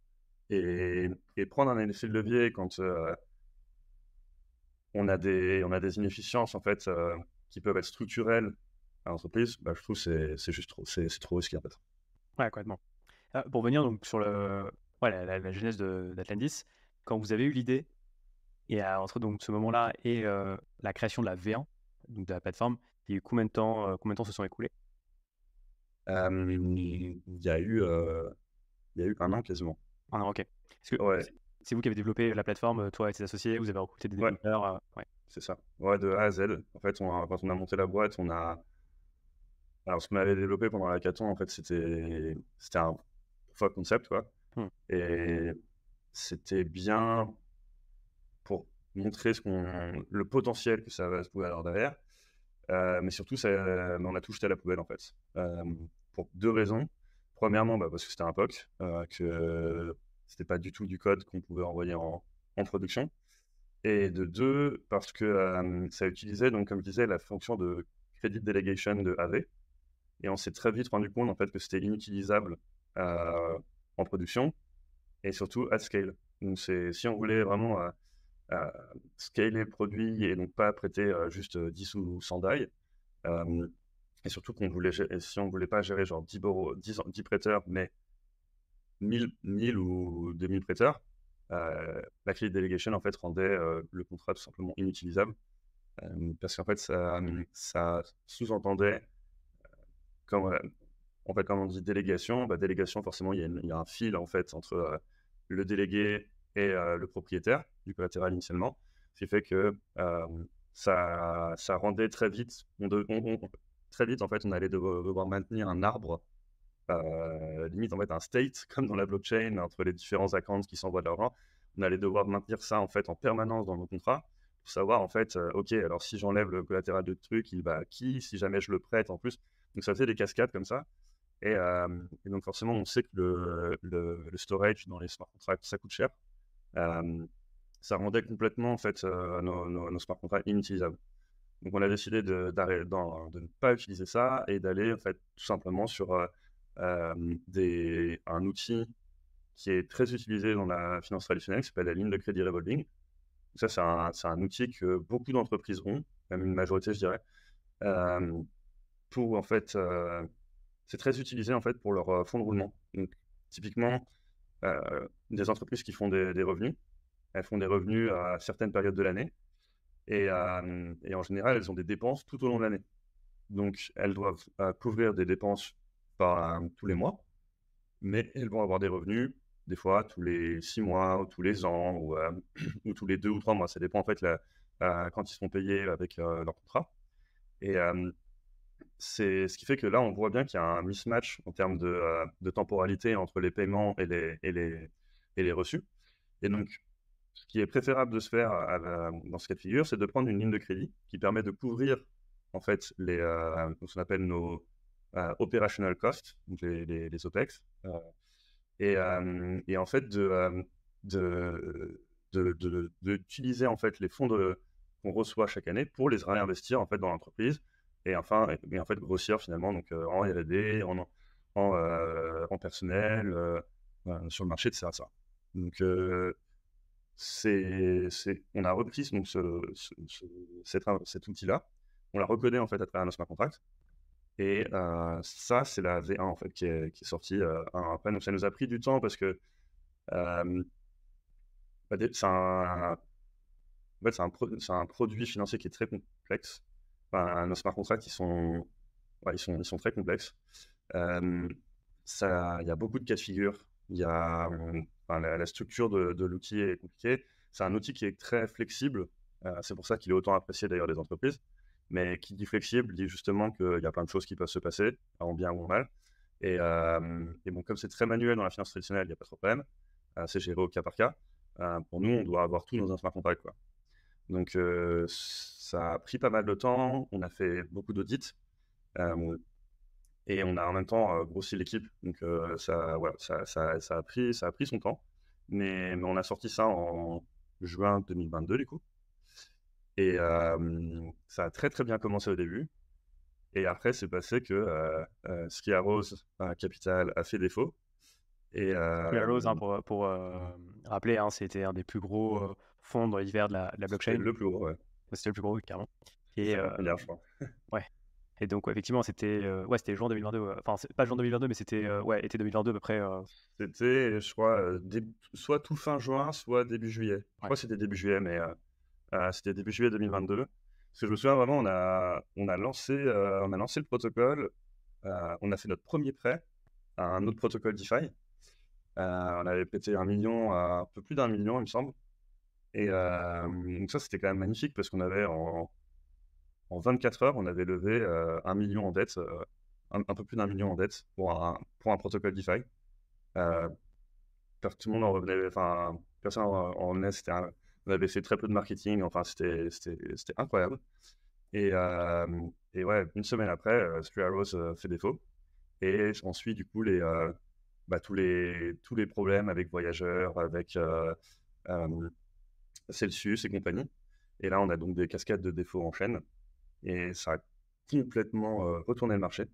et prendre un effet de levier quand on a des inefficiences en fait qui peuvent être structurelles à l'entreprise, je trouve que c'est juste trop c'est trop risqué en fait. Ouais, complètement. Pour venir donc sur ouais, la genèse d'Atlantis, quand vous avez eu l'idée, et entre donc ce moment-là et la création de la V1, donc de la plateforme, il y a eu combien de temps se sont écoulés? Il y a eu un an quasiment. Ah non, ok. Est-ce que Ouais, c'est vous qui avez développé la plateforme, toi et tes associés, vous avez recruté des ouais, développeurs ouais. c'est ça. Ouais, de A à Z. En fait, quand on a monté la boîte, alors ce qu'on avait développé pendant la hackathon, en fait, c'était un proof of concept, quoi. Hmm. Et c'était bien pour montrer le potentiel que ça pouvait avoir derrière. Mais surtout, on a tout jeté à la poubelle, en fait. Pour 2 raisons. Premièrement, parce que c'était un POC, que c'était pas du tout du code qu'on pouvait envoyer en production. Et de 2, parce que ça utilisait, donc, comme je disais, la fonction de credit delegation de AV. Et on s'est très vite rendu compte en fait, que c'était inutilisable en production et surtout at scale. Donc, si on voulait vraiment euh, scaler le produit et donc pas prêter juste 10 ou 100 DAI, et surtout si on voulait pas gérer genre 10 prêteurs, mais 1000 ou 2000 prêteurs, la credit delegation en fait rendait le contrat tout simplement inutilisable. Parce qu'en fait, ça sous-entendait, comme, en fait, quand on dit délégation, délégation, forcément, il y a un fil en fait, entre le délégué et le propriétaire du collatéral initialement. Ce qui fait que ça rendait très vite, très vite, en fait, on allait devoir maintenir un arbre, limite, en fait, un state, comme dans la blockchain, entre les différents accounts qui s'envoient de l'argent. On allait devoir maintenir ça, en fait, en permanence dans nos contrats pour savoir, en fait, OK, alors si j'enlève le collatéral de truc, il va à qui? Si jamais je le prête en plus. Donc ça faisait des cascades comme ça. Et donc forcément, on sait que le storage dans les smart contracts, ça coûte cher. Ça rendait complètement, en fait, nos smart contracts inutilisables. Donc, on a décidé de ne pas utiliser ça et d'aller, en fait, tout simplement sur un outil qui est très utilisé dans la finance traditionnelle, qui s'appelle la ligne de crédit revolving. Ça, c'est un outil que beaucoup d'entreprises ont, même une majorité, je dirais, euh, pour, en fait, c'est très utilisé, en fait, pour leur fonds de roulement. Donc, typiquement, des entreprises qui font des revenus, elles font des revenus à certaines périodes de l'année. Et en général, elles ont des dépenses tout au long de l'année. Donc, elles doivent couvrir des dépenses tous les mois, mais elles vont avoir des revenus, des fois, tous les 6 mois, ou tous les ans, ou tous les 2 ou 3 mois. Ça dépend, en fait, quand ils sont payés avec leur contrat. Et c'est ce qui fait que là, on voit bien qu'il y a un mismatch en termes de temporalité entre les paiements et les reçus. Et donc, ce qui est préférable de se faire dans ce cas de figure, c'est de prendre une ligne de crédit qui permet de couvrir en fait ce qu'on appelle nos operational costs, donc les OPEX, et en fait d'utiliser en fait les fonds qu'on reçoit chaque année pour les réinvestir en fait dans l'entreprise et en fait grossir finalement donc en R&D, en personnel, sur le marché, etc. Donc on a repris donc cet outil-là, on l'a recodé en fait à travers un smart contract, et ça c'est la V1 en fait qui est sortie après. Donc ça nous a pris du temps parce que euh, c'est en fait, c'est un produit financier qui est très complexe. Enfin, nos smart contracts ils sont très complexes. Euh, il y a beaucoup de cas de figure. Il y a, enfin, la structure de l'outil est compliquée. C'est un outil qui est très flexible. C'est pour ça qu'il est autant apprécié d'ailleurs des entreprises. Mais qui dit flexible dit justement qu'il y a plein de choses qui peuvent se passer, en bien ou en mal. Et bon, comme c'est très manuel dans la finance traditionnelle, il n'y a pas trop de problème. C'est géré au cas par cas. Pour nous, on doit avoir tout dans un smart contract, quoi. Donc, ça a pris pas mal de temps. On a fait beaucoup d'audits. Et on a en même temps grossi l'équipe. Donc voilà, ça a pris son temps. Mais on a sorti ça en juin 2022 du coup. Et ça a très très bien commencé au début. Et après, c'est passé que Ski Rose Capital a fait défaut. Et La Rose, hein, pour rappeler, hein, c'était un des plus gros fonds dans l'hiver de la c'était blockchain. le plus gros, ouais. C'était le plus gros, carrément. Et 50 milliards, je crois. ouais. Et donc, ouais, effectivement, c'était juin 2022. Enfin, c'est pas juin 2022, mais c'était été 2022 à peu près. C'était, je crois, soit tout fin juin, soit début juillet. Je crois Ouais. que c'était début juillet, mais c'était début juillet 2022. Parce que je me souviens vraiment, on a lancé le protocole, on a fait notre premier prêt à un autre protocole DeFi. On avait pété 1 million, un peu plus d'1 million, il me semble. Et donc ça, c'était quand même magnifique parce qu'on avait en 24 heures, on avait levé 1 million en dette, un peu plus d'1 million en dette pour un protocole DeFi. Euh, Tout le monde en revenait, enfin, personne en revenait, on avait fait très peu de marketing, enfin, c'était incroyable. Et, et ouais, une semaine après, Three Arrows fait défaut. Et ensuite, du coup, tous les problèmes avec Voyageurs, avec Celsius et compagnie. Et là, on a donc des cascades de défauts en chaîne. Et ça a complètement retourné le marché.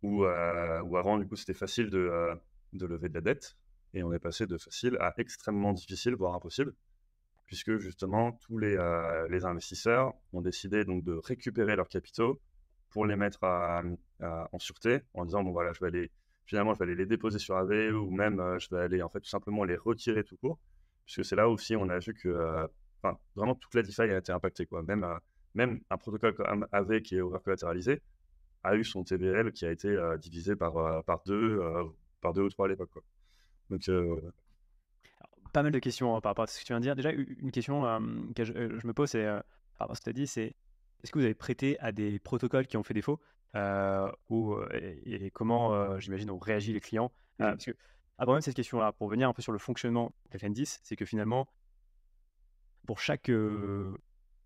Où avant, du coup, c'était facile de lever de la dette. Et on est passé de facile à extrêmement difficile, voire impossible, puisque justement, tous les investisseurs ont décidé donc de récupérer leurs capitaux pour les mettre en sûreté, en disant, bon voilà, finalement, je vais aller les déposer sur AV, ou même je vais aller en fait tout simplement les retirer tout court, puisque c'est là aussi on a vu que enfin, vraiment toute la DeFi a été impactée, quoi. Même un protocole comme AV qui est over-collatéralisé a eu son TVL qui a été divisé par deux ou trois à l'époque, quoi. Donc, Pas mal de questions par rapport à ce que tu viens de dire. Déjà, une question que je me pose, c'est, par rapport à ce que tu as dit, c'est est-ce que vous avez prêté à des protocoles qui ont fait défaut? Et comment, j'imagine, ont réagi les clients? Mmh. Parce que avant même cette question-là, pour revenir un peu sur le fonctionnement d'FN10, c'est que finalement, pour chaque,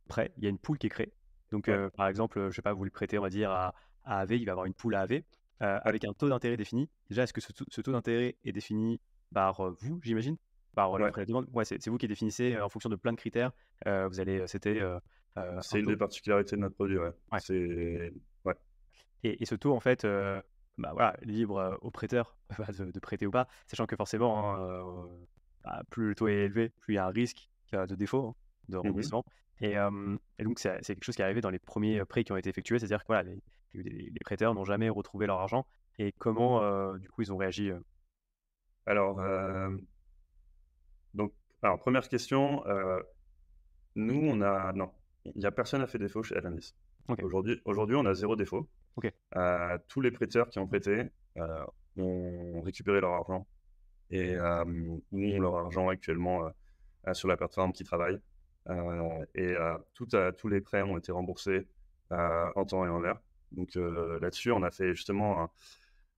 prêt, il y a une pool qui est créée. Donc, Ouais, par exemple, je sais pas, vous le prêtez, on va dire à AV, il va avoir une pool à AV, ouais, avec un taux d'intérêt défini. Déjà, est-ce que ce taux d'intérêt est défini par, vous, j'imagine? Par, ouais. l'offre et la demande? Ouais, c'est vous qui définissez, en fonction de plein de critères, vous allez, c'était, C'est un une des taux. particularités de notre produit, ouais. Ouais. C'est ouais. Et ce taux, en fait, bah, voilà, libre, au prêteur bah, de prêter ou pas, sachant que forcément, hein, bah, plus le taux est élevé, plus il y a un risque, de défaut, hein, de Mmh. remboursement. Et donc c'est quelque chose qui est arrivé dans les premiers prêts qui ont été effectués, c'est-à-dire que voilà, les prêteurs n'ont jamais retrouvé leur argent. Et comment, du coup, ils ont réagi, Alors, donc alors première question, nous on a non, il y a personne a fait défaut chez Atlantis. OK, Aujourd'hui, on a zéro défaut. OK. Tous les prêteurs qui ont prêté, ont récupéré leur argent et ont leur argent actuellement, sur la plateforme qui travaille. Tous les prêts ont été remboursés, en temps et en heure. Donc là-dessus, on a fait justement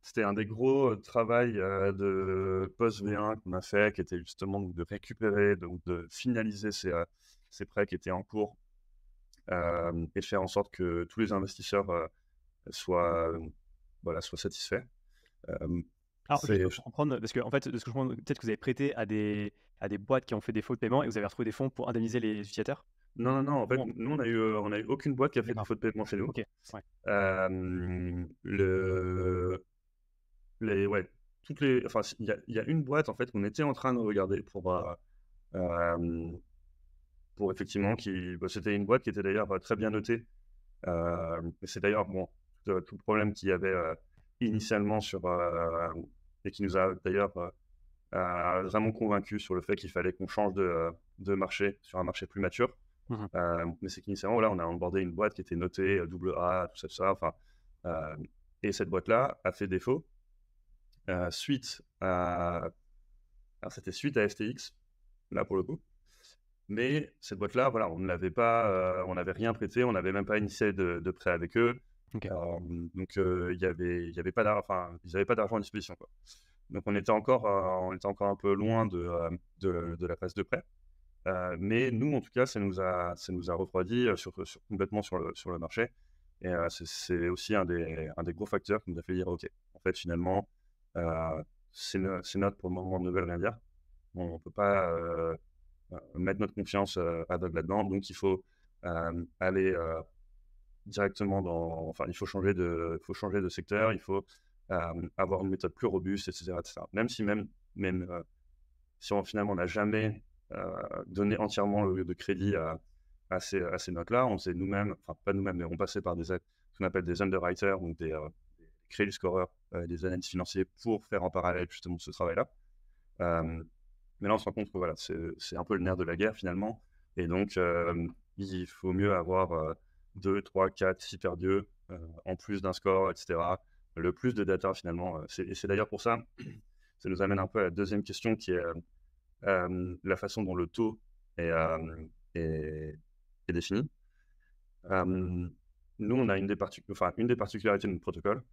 c'était un des gros travail, de post V1 qu'on a fait, qui était justement donc de récupérer, donc de finaliser ces prêts qui étaient en cours, et de faire en sorte que tous les investisseurs, soient, voilà, soient satisfaits. Hem, Alors juste c'est pour comprendre, parce qu'en fait, de ce que je comprends, peut-être que vous avez prêté à des boîtes qui ont fait défaut de paiement et vous avez retrouvé des fonds pour indemniser les utilisateurs? Non, non, non, en fait, Comment? nous, on a eu aucune boîte qui a fait D'accord, défaut de paiement chez nous. OK, ouais, Le les ouais, toutes les enfin, il y a une boîte, en fait, qu'on était en train de regarder hem, pour effectivement c'était une boîte qui était d'ailleurs, très bien notée. Et c'est d'ailleurs, bon, tout le problème qu'il y avait, initialement et qui nous a d'ailleurs, vraiment convaincus sur le fait qu'il fallait qu'on change de marché, sur un marché plus mature. mmh. Mais c'est qu'initialement, voilà, on a onboardé une boîte qui était notée, double A, tout ça, enfin, et cette boîte-là a fait défaut, suite à alors c'était suite à FTX, là, pour le coup. Mais cette boîte-là, voilà, on ne l'avait pas, on n'avait rien prêté, on n'avait même pas initié de prêt avec eux. OK. Donc il y avait pas enfin, ils avaient pas d'argent à disposition, quoi. Donc on était encore un peu loin de la phase de prêt. Mais nous, en tout cas, ça nous a refroidi, complètement sur le marché. Et c'est aussi un des gros facteurs qui nous a fait dire: «OK, en fait, finalement, heu, ces notes, pour le moment, ne veulent rien dire. On ne peut pas, mettre notre confiance, aveugle là-dedans. Donc il faut, aller, directement enfin, il faut changer de secteur, il faut, avoir une méthode plus robuste et cetera et cetera». Même, si on finalement n'a jamais, donné entièrement de crédit à ces notes-là, on faisait nous-mêmes, enfin pas nous-mêmes, mais on passait par ce qu'on appelle des underwriters, donc des crédit scorers, des analystes financiers pour faire en parallèle justement ce travail-là. Hem, mais là, on se rend compte que voilà, c'est un peu le nerf de la guerre finalement. Et donc il faut mieux avoir, 2, 3, 4, 6 paires d'yeux, en plus d'un score et cetera. Le plus de data finalement, c'est d'ailleurs pour ça, ça nous amène un peu à la deuxième question qui est, la façon dont le taux est est défini. Hem, Nous, on a une des particularités de notre protocole,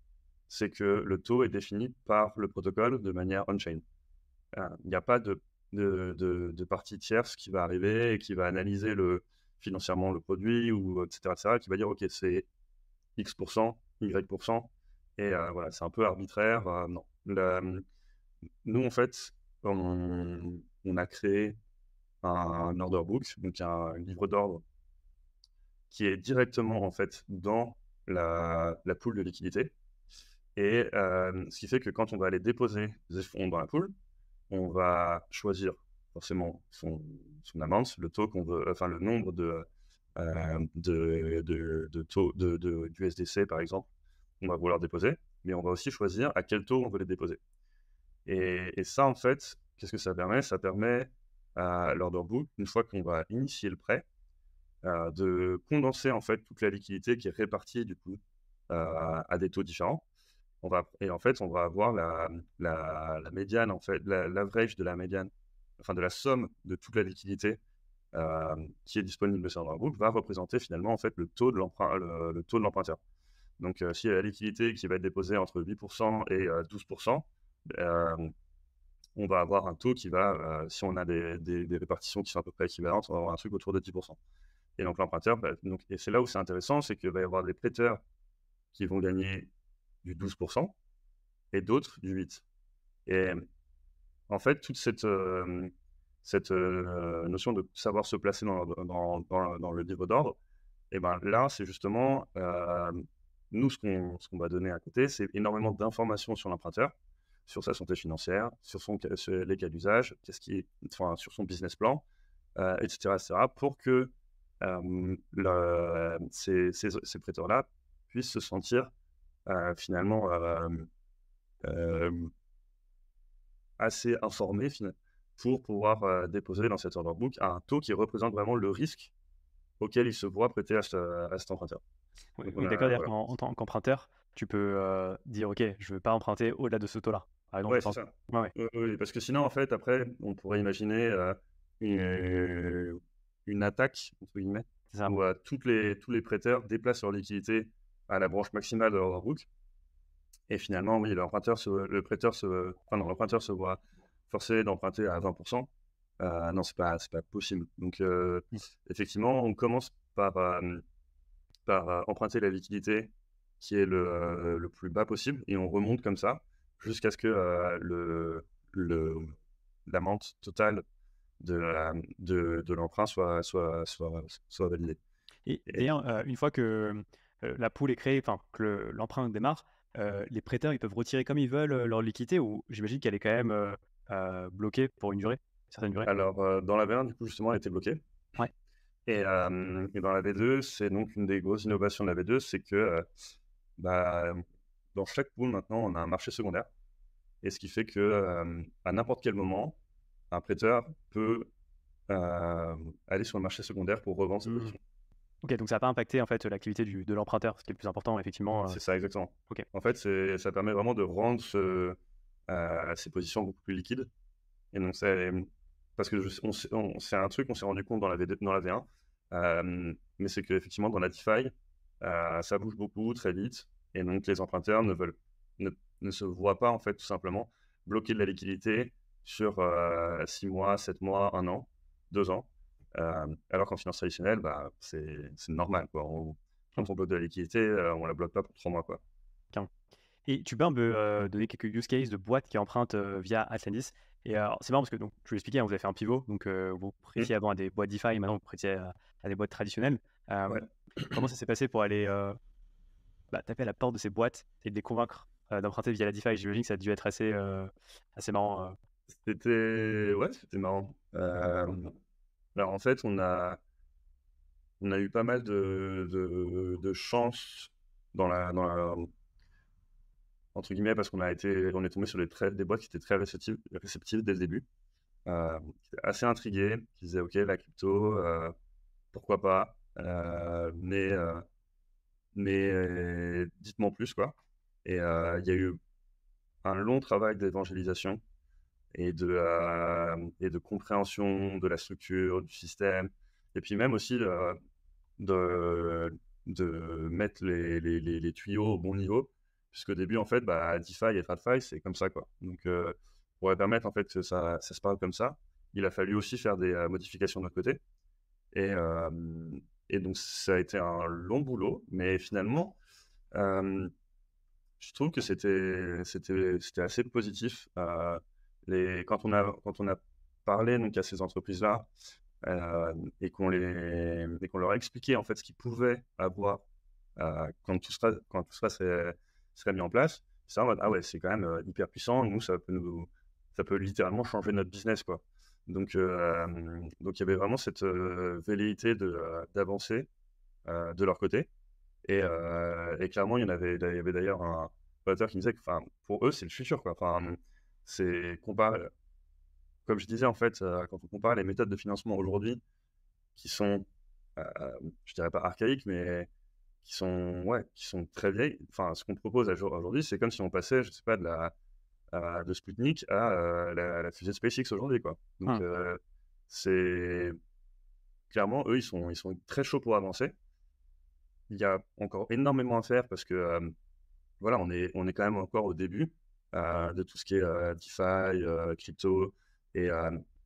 c'est que le taux est défini par le protocole de manière on-chain. Il n'y a pas de partie tierce qui va arriver et qui va analyser financièrement le produit ou et cetera, qui va dire: «OK, c'est X pour cent, Y pour cent», et voilà, c'est un peu arbitraire, non. Nous, en fait, on a créé un order book, donc un livre d'ordre qui est directement, en fait, dans la pool de liquidité. Et ce qui fait que quand on va aller déposer des fonds dans la pool, on va choisir forcément son amount, le taux qu'on veut, enfin le nombre de taux d'USDC par exemple, on va vouloir déposer, mais on va aussi choisir à quel taux on veut les déposer. Et ça, en fait, qu'est-ce que ça permet? Ça permet à l'order book, une fois qu'on va initier le prêt, de condenser en fait toute la liquidité qui est répartie du coup, à des taux différents. En fait, on va avoir la médiane, en fait, l'average de la médiane, enfin de la somme de toute la liquidité, qui est disponible sur order book va représenter finalement en fait le taux de le taux de l'emprunteur. Donc, s'il y a la liquidité qui va être déposée entre 8% et 12%, on va avoir un taux qui va, si on a des répartitions qui sont à peu près équivalentes, on va avoir un truc autour de 10%. Et donc l'emprunteur, et c'est là où c'est intéressant, c'est qu'il va y avoir des prêteurs qui vont gagner du 12% et d'autres du 8%. Et en fait, toute cette notion de savoir se placer dans le niveau d'ordre, et ben là, c'est justement, nous, ce qu'on va donner à côté, c'est énormément d'informations sur l'emprunteur, sur sa santé financière, sur les cas d'usage, sur son business plan, etc., pour que ces prêteurs-là puissent se sentir finalement assez informés pour pouvoir déposer dans cet order book un taux qui représente vraiment le risque auquel ils se voient prêter à cet emprunteur. Oui, Donc, d'accord, c'est-à-dire voilà. qu'en tant qu'emprunteur, tu peux dire ok, je ne veux pas emprunter au-delà de ce taux-là. Par exemple, Ouais, c'est ça. Ouais, Oui, parce que sinon, en fait, après, on pourrait imaginer une attaque, entre guillemets, c'est ça. où tous les prêteurs déplacent leur liquidité à la branche maximale de leur book. Et finalement, oui, l'emprunteur se voit forcé d'emprunter à 20%. Non, c'est pas possible. Donc, Mm. effectivement, on commence par emprunter la liquidité qui est le plus bas possible et on remonte comme ça jusqu'à ce que l'amende totale de l'emprunt soit validée. Et Et d'ailleurs, une fois que la pool est créée, enfin que l'emprunt démarre, les prêteurs ils peuvent retirer comme ils veulent leur liquidité ou j'imagine qu'elle est quand même bloquée pour une certaine durée. alors, dans la V1, du coup, justement, elle était bloquée. Ouais. Et dans la V2, c'est donc une des grosses innovations de la V2, c'est que bah, dans chaque pool, maintenant, on a un marché secondaire. Et ce qui fait que à n'importe quel moment, un prêteur peut aller sur le marché secondaire pour revendre ses Mm. positions. Ok, donc ça n'a pas impacté en fait l'activité de l'emprunteur, ce qui est le plus important effectivement. C'est ça, exactement. Ok. En fait, ça permet vraiment de rendre ces positions beaucoup plus liquides. Et donc, parce que c'est un truc qu'on s'est rendu compte dans la V1, mais c'est qu'effectivement, dans la DeFi, ça bouge beaucoup, très vite. Et donc, les emprunteurs ne se voient pas, en fait, tout simplement, bloquer de la liquidité sur 6 mois, 7 mois, 1 an, 2 ans. Alors qu'en finance traditionnelle, c'est normal, quoi. Quand on bloque de la liquidité, on la bloque pas pour 3 mois, quoi. Et tu peux un peu donner quelques use cases de boîtes qui empruntent via Atlantis. Et c'est marrant parce que donc, tu l'expliquais, hein, vous avez fait un pivot, donc vous prêtiez avant à des boîtes DeFi, maintenant vous prêtiez à des boîtes traditionnelles. Ouais. Comment ça s'est passé pour aller taper à la porte de ces boîtes et de les convaincre d'emprunter via la DeFi? J'imagine que ça a dû être assez marrant. C'était marrant. Alors, en fait, on a eu pas mal de chance entre guillemets, parce on est tombé sur des boîtes qui étaient très réceptives dès le début, qui étaient assez intriguées, qui disaient, OK, la crypto, pourquoi pas, mais dites-moi en plus, quoi. Et il y a eu un long travail d'évangélisation et de compréhension de la structure, du système, et puis même aussi de, de mettre les tuyaux au bon niveau, puisqu'au début, en fait, DeFi et TradFi, c'est comme ça, quoi. Donc, pour permettre, en fait, que ça se parle comme ça, il a fallu aussi faire des modifications de notre côté. Et donc, ça a été un long boulot, mais finalement, je trouve que c'était assez positif. Quand on a parlé donc, à ces entreprises-là et qu'on leur a expliqué en fait ce qu'ils pouvaient avoir quand tout ça serait mis en place, c'est en mode ah ouais, c'est quand même hyper puissant. Nous, ça peut littéralement changer notre business, quoi. Donc il y avait vraiment cette velléité d'avancer de leur côté. Et clairement, il y avait d'ailleurs un fondateur qui me disait que pour eux, c'est le futur, quoi. C'est comme je disais, en fait, quand on compare les méthodes de financement aujourd'hui, qui sont, je dirais pas archaïques, mais qui sont très vieilles. Enfin, ce qu'on propose aujourd'hui, c'est comme si on passait, je sais pas, de Sputnik à la fusée SpaceX aujourd'hui, quoi. Donc, c'est clairement, eux, ils sont très chauds pour avancer. Il y a encore énormément à faire parce que voilà, on est quand même encore au début de tout ce qui est DeFi, crypto. Et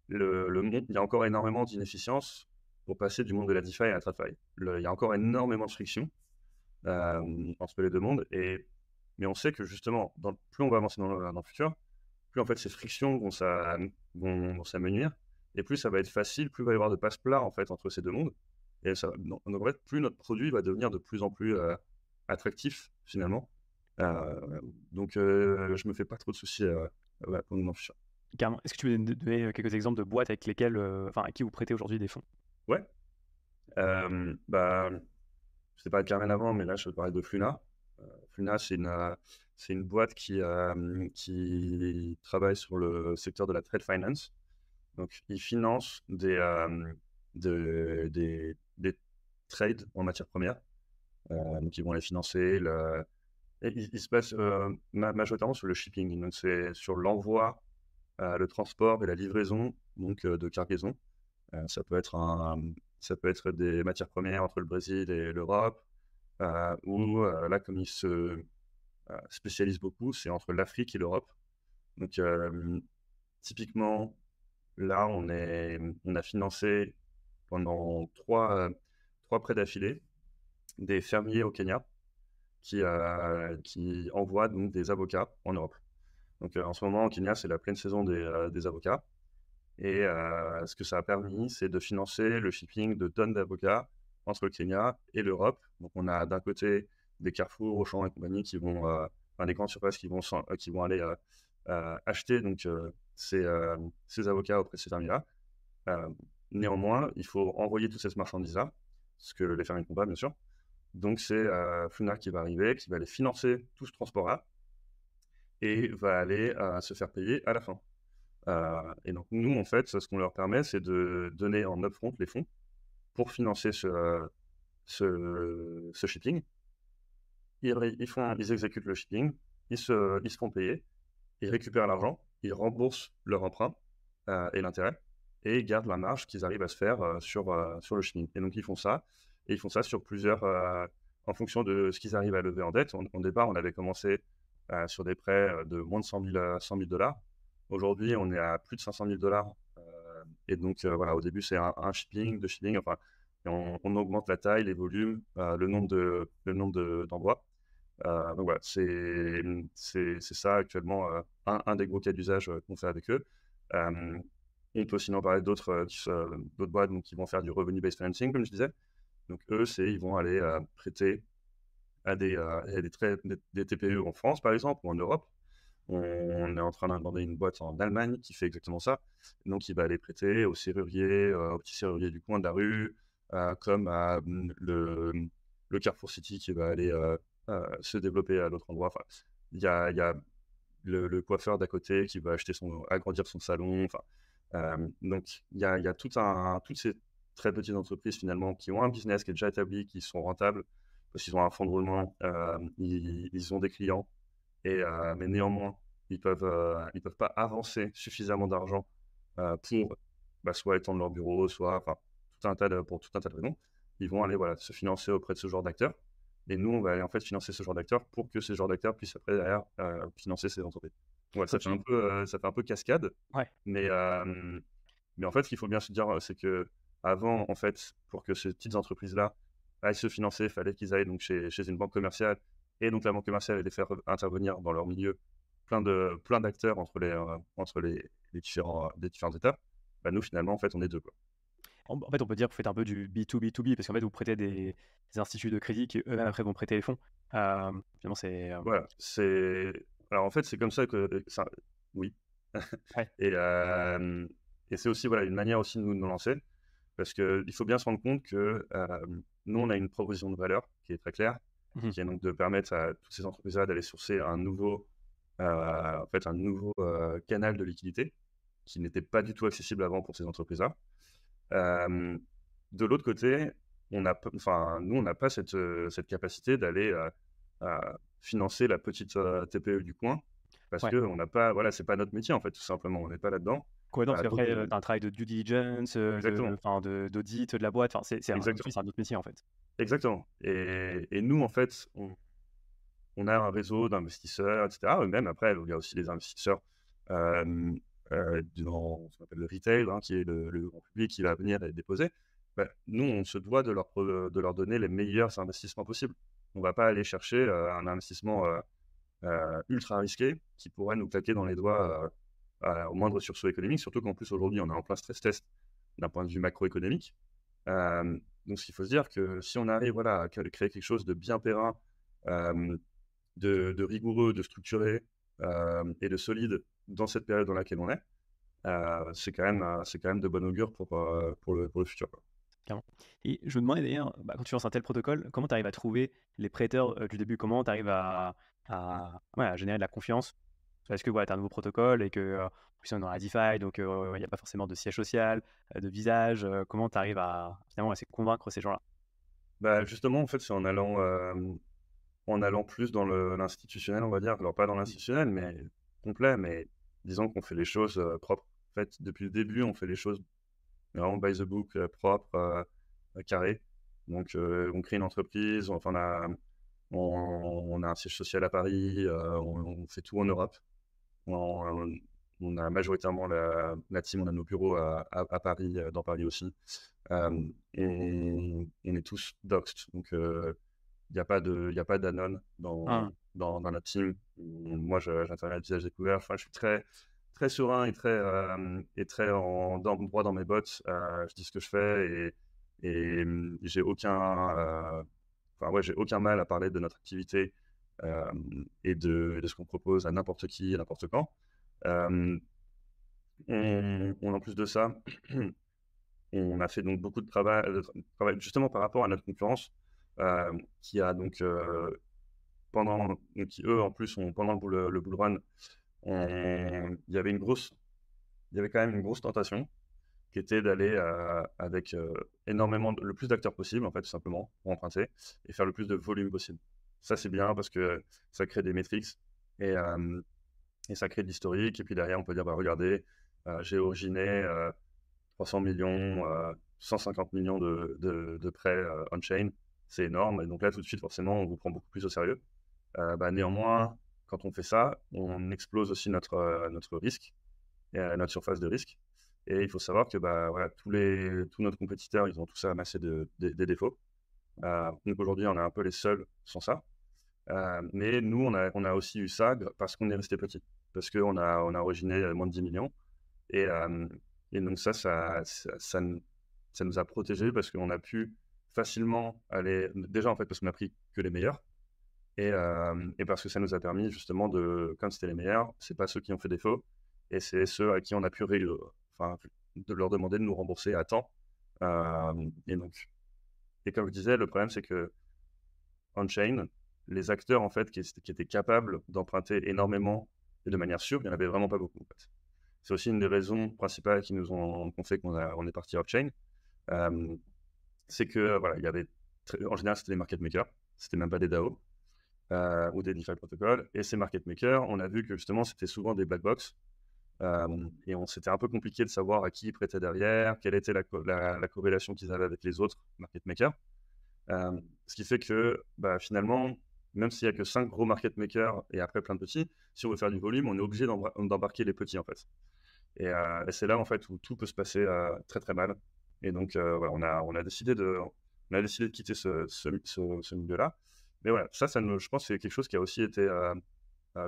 le monde, il y a encore énormément d'inefficience pour passer du monde de la DeFi à la TradFi. Il y a encore énormément de frictions entre les deux mondes. Mais on sait que justement, plus on va avancer dans le futur, plus en fait ces frictions vont s'amenuire, et plus ça va être facile, plus il va y avoir de passe-plat en fait entre ces deux mondes. Et ça, donc en fait, plus notre produit va devenir de plus en plus attractif finalement. Donc je me fais pas trop de soucis pour le futur. Carrément. Est-ce que tu peux nous donner quelques exemples de boîtes avec lesquelles, enfin, à qui vous prêtez aujourd'hui des fonds? Ouais. Bah, je sais pas Carmen avant, mais là je vais parler de Fluna. Fluna, c'est une boîte qui travaille sur le secteur de la trade finance. Donc, ils financent des trades en matières premières. Donc, ils vont les financer. Et ils se basent majoritairement sur le shipping. Donc, c'est sur l'envoi, le transport et la livraison donc, de cargaison. Ça peut être des matières premières entre le Brésil et l'Europe. Ou là, comme ils se spécialisent beaucoup, c'est entre l'Afrique et l'Europe. Donc, typiquement, là, on a financé pendant trois prêts d'affilée des fermiers au Kenya qui envoient donc des avocats en Europe. Donc, en ce moment, au Kenya, c'est la pleine saison des avocats. Et ce que ça a permis, c'est de financer le shipping de tonnes d'avocats entre le Kenya et l'Europe. Donc, on a d'un côté des Carrefour, Auchan et compagnie qui vont, des grandes surfaces qui vont aller acheter donc, ces avocats auprès de ces fermiers-là. Néanmoins, il faut envoyer toute cette marchandise-là, ce que les fermiers ne font pas, bien sûr. Donc, c'est Fluna qui va arriver, qui va aller financer tout ce transport-là et va aller se faire payer à la fin. Et donc, nous, en fait, ce qu'on leur permet, c'est de donner en upfront les fonds pour financer ce shipping. Ils exécutent le shipping, ils se font payer, ils récupèrent l'argent, ils remboursent leur emprunt et l'intérêt, et ils gardent la marge qu'ils arrivent à se faire sur le shipping. Et donc, ils font ça sur plusieurs, en fonction de ce qu'ils arrivent à lever en dette. Au départ, on avait commencé sur des prêts de moins de 100 000 $. Aujourd'hui, on est à plus de 500 000 $. Et donc, voilà, au début, c'est un shipping, deux shipping, enfin, et on augmente la taille, les volumes, le nombre d'envois. Donc voilà, c'est ça actuellement un des gros cas d'usage qu'on fait avec eux. On peut sinon parler d'autres boîtes donc, qui vont faire du revenue-based financing, comme je disais. Donc eux, ils vont aller prêter à des TPE en France, par exemple, ou en Europe. On est en train d'implanter une boîte en Allemagne qui fait exactement ça. Donc, il va aller prêter aux serruriers, aux petits serruriers du coin de la rue, comme à le Carrefour City qui va aller se développer à l'autre endroit. Enfin, il y a le coiffeur d'à côté qui va agrandir son salon. Enfin, donc, il y a toutes ces très petites entreprises finalement qui ont un business qui est déjà établi, qui sont rentables parce qu'ils ont un fonds de roulement, ils ont des clients. Mais néanmoins, ils peuvent pas avancer suffisamment d'argent pour soit étendre leur bureau, soit pour tout un tas de raisons. Ils vont aller se financer auprès de ce genre d'acteurs. Et nous, on va aller en fait financer ce genre d'acteurs pour que ce genre d'acteurs puissent après derrière financer ces entreprises. Voilà, ça fait un peu cascade. Ouais. Mais en fait, ce qu'il faut bien se dire, c'est que avant, en fait, pour que ces petites entreprises-là aillent se financer, il fallait qu'ils aillent donc chez une banque commerciale. Et donc, la banque commerciale allait faire intervenir dans leur milieu plein d'acteurs entre les différentes étapes. Bah, nous, finalement, en fait, on est deux, quoi. En fait, on peut dire que vous faites un peu du B2B2B parce qu'en fait, vous prêtez des instituts de crédit qui eux-mêmes après vont prêter les fonds. Finalement, c'est. Voilà. Alors, en fait, c'est comme ça que. Oui. Ouais. Et c'est aussi une manière aussi de nous lancer. Parce qu'il faut bien se rendre compte que nous, on a une proposition de valeur qui est très claire, qui est donc de permettre à toutes ces entreprises-là d'aller sourcer un nouveau canal de liquidité qui n'était pas du tout accessible avant pour ces entreprises-là. De l'autre côté, nous, on n'a pas cette capacité d'aller financer la petite TPE du coin parce que on n'a pas, c'est pas notre métier en fait, tout simplement, on n'est pas là-dedans. Complètement, parce Donc, qu'après, tu as un travail de due diligence, exactement, d'audit de la boîte. Enfin, exactement, c'est un autre métier, en fait. exactement. Et nous, en fait, on a un réseau d'investisseurs, etc. Même après, il y a aussi des investisseurs euh, dans ce qu'on appelle le retail, hein, qui est le grand public qui va venir et déposer. Ben, nous, on se doit de leur donner les meilleurs investissements possibles. On ne va pas aller chercher un investissement ultra risqué qui pourrait nous claquer dans les doigts au moindre sursaut économique, surtout qu'en plus aujourd'hui on est en plein stress test d'un point de vue macroéconomique. Donc ce qu'il faut se dire que si on arrive voilà, à créer quelque chose de bien périn, euh, de rigoureux, de structuré et de solide dans cette période dans laquelle on est, c'est quand même de bon augure pour le futur, quoi. Clairement. Et je me demandais d'ailleurs, quand tu lances un tel protocole, comment tu arrives à trouver les prêteurs du début? Comment tu arrives ouais, à générer de la confiance? Est-ce que voilà, tu as un nouveau protocole et que en plus on est dans la DeFi, donc il n'y a pas forcément de siège social, de visage. Comment tu arrives à finalement essayer de convaincre ces gens-là? Bah, justement, en fait, c'est en allant plus dans l'institutionnel, on va dire. Alors, pas dans l'institutionnel, mais complet, mais disons qu'on fait les choses propres. En fait, depuis le début, on fait les choses vraiment by the book, propre, carré. Donc, on crée une entreprise, enfin, on a un siège social à Paris, on fait tout en Europe. On, on a majoritairement la team, on a nos bureaux à Paris, dans Paris aussi. Et on est tous doxed, donc il y a pas d'anon Hein. dans la team. Moi, j'interviens à visage découvert. Enfin, je suis très serein et très droit dans mes bottes. Je dis ce que je fais et j'ai j'ai aucun mal à parler de notre activité et de ce qu'on propose à n'importe qui, à n'importe quand. Euh, en plus de ça, on a fait donc beaucoup de travail justement par rapport à notre concurrence qui a donc qui eux en plus pendant le bull run, il y avait quand même une grosse tentation qui était d'aller avec énormément, le plus d'acteurs possible, en fait, tout simplement, pour emprunter et faire le plus de volume possible. Ça, c'est bien parce que ça crée des métriques et, ça crée de l'historique. Et puis derrière, on peut dire, bah, regardez, j'ai originé 300 millions, 150 millions de prêts on-chain. C'est énorme. Et donc là, tout de suite, forcément, on vous prend beaucoup plus au sérieux. Néanmoins, quand on fait ça, on explose aussi notre risque, notre surface de risque. Et il faut savoir que bah, voilà, tous nos compétiteurs, ils ont tous amassé des défauts. Donc aujourd'hui, on est un peu les seuls sans ça. Mais nous, on a aussi eu ça parce qu'on est resté petit, parce on a originé moins de 10 millions. Et, et donc ça nous a protégés parce qu'on a pu facilement aller, déjà en fait parce qu'on a pris que les meilleurs, et parce que ça nous a permis justement quand c'était les meilleurs, c'est pas ceux qui ont fait défaut, et c'est ceux à qui on a pu enfin, de leur demander de nous rembourser à temps. Et donc, et comme je disais, le problème c'est que on-chain, les acteurs en fait qui étaient capables d'emprunter énormément et de manière sûre, il n'y en avait vraiment pas beaucoup en fait. C'est aussi une des raisons principales qui qu'on fait on est parti off-chain. C'est que voilà, il y avait en général c'était des market makers, c'était même pas des DAO ou des DeFi protocoles. Et ces market makers, on a vu que justement c'était souvent des black box. Et c'était un peu compliqué de savoir à qui ils prêtaient derrière, quelle était la corrélation qu'ils avaient avec les autres market makers. Ce qui fait que bah, finalement, même s'il n'y a que 5 gros market makers et après plein de petits, si on veut faire du volume, on est obligé d'embarquer les petits en fait. Et c'est là en fait où tout peut se passer très très mal. Et donc voilà, on a décidé de quitter ce milieu-là. Mais voilà, je pense que c'est quelque chose qui a aussi été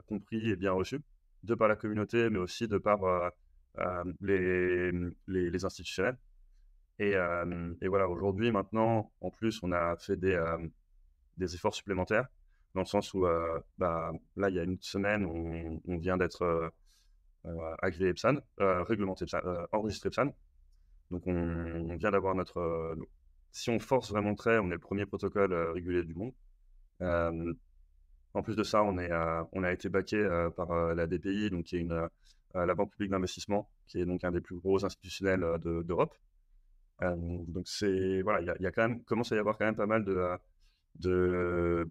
compris et bien reçu de par la communauté, mais aussi de par les institutionnels. Et voilà, aujourd'hui, maintenant, en plus, on a fait des efforts supplémentaires, dans le sens où, bah, là, il y a une semaine, on vient d'être agréé EPSAN, réglementé EPSAN, enregistré EPSAN. Donc, on vient d'avoir si on force vraiment le trait, on est le premier protocole régulier du monde. En plus de ça, on a été backé par la BPI, donc qui est la Banque publique d'investissement, qui est donc un des plus gros institutionnels d'Europe. Donc voilà, il y a quand même, commence à y avoir quand même pas mal de,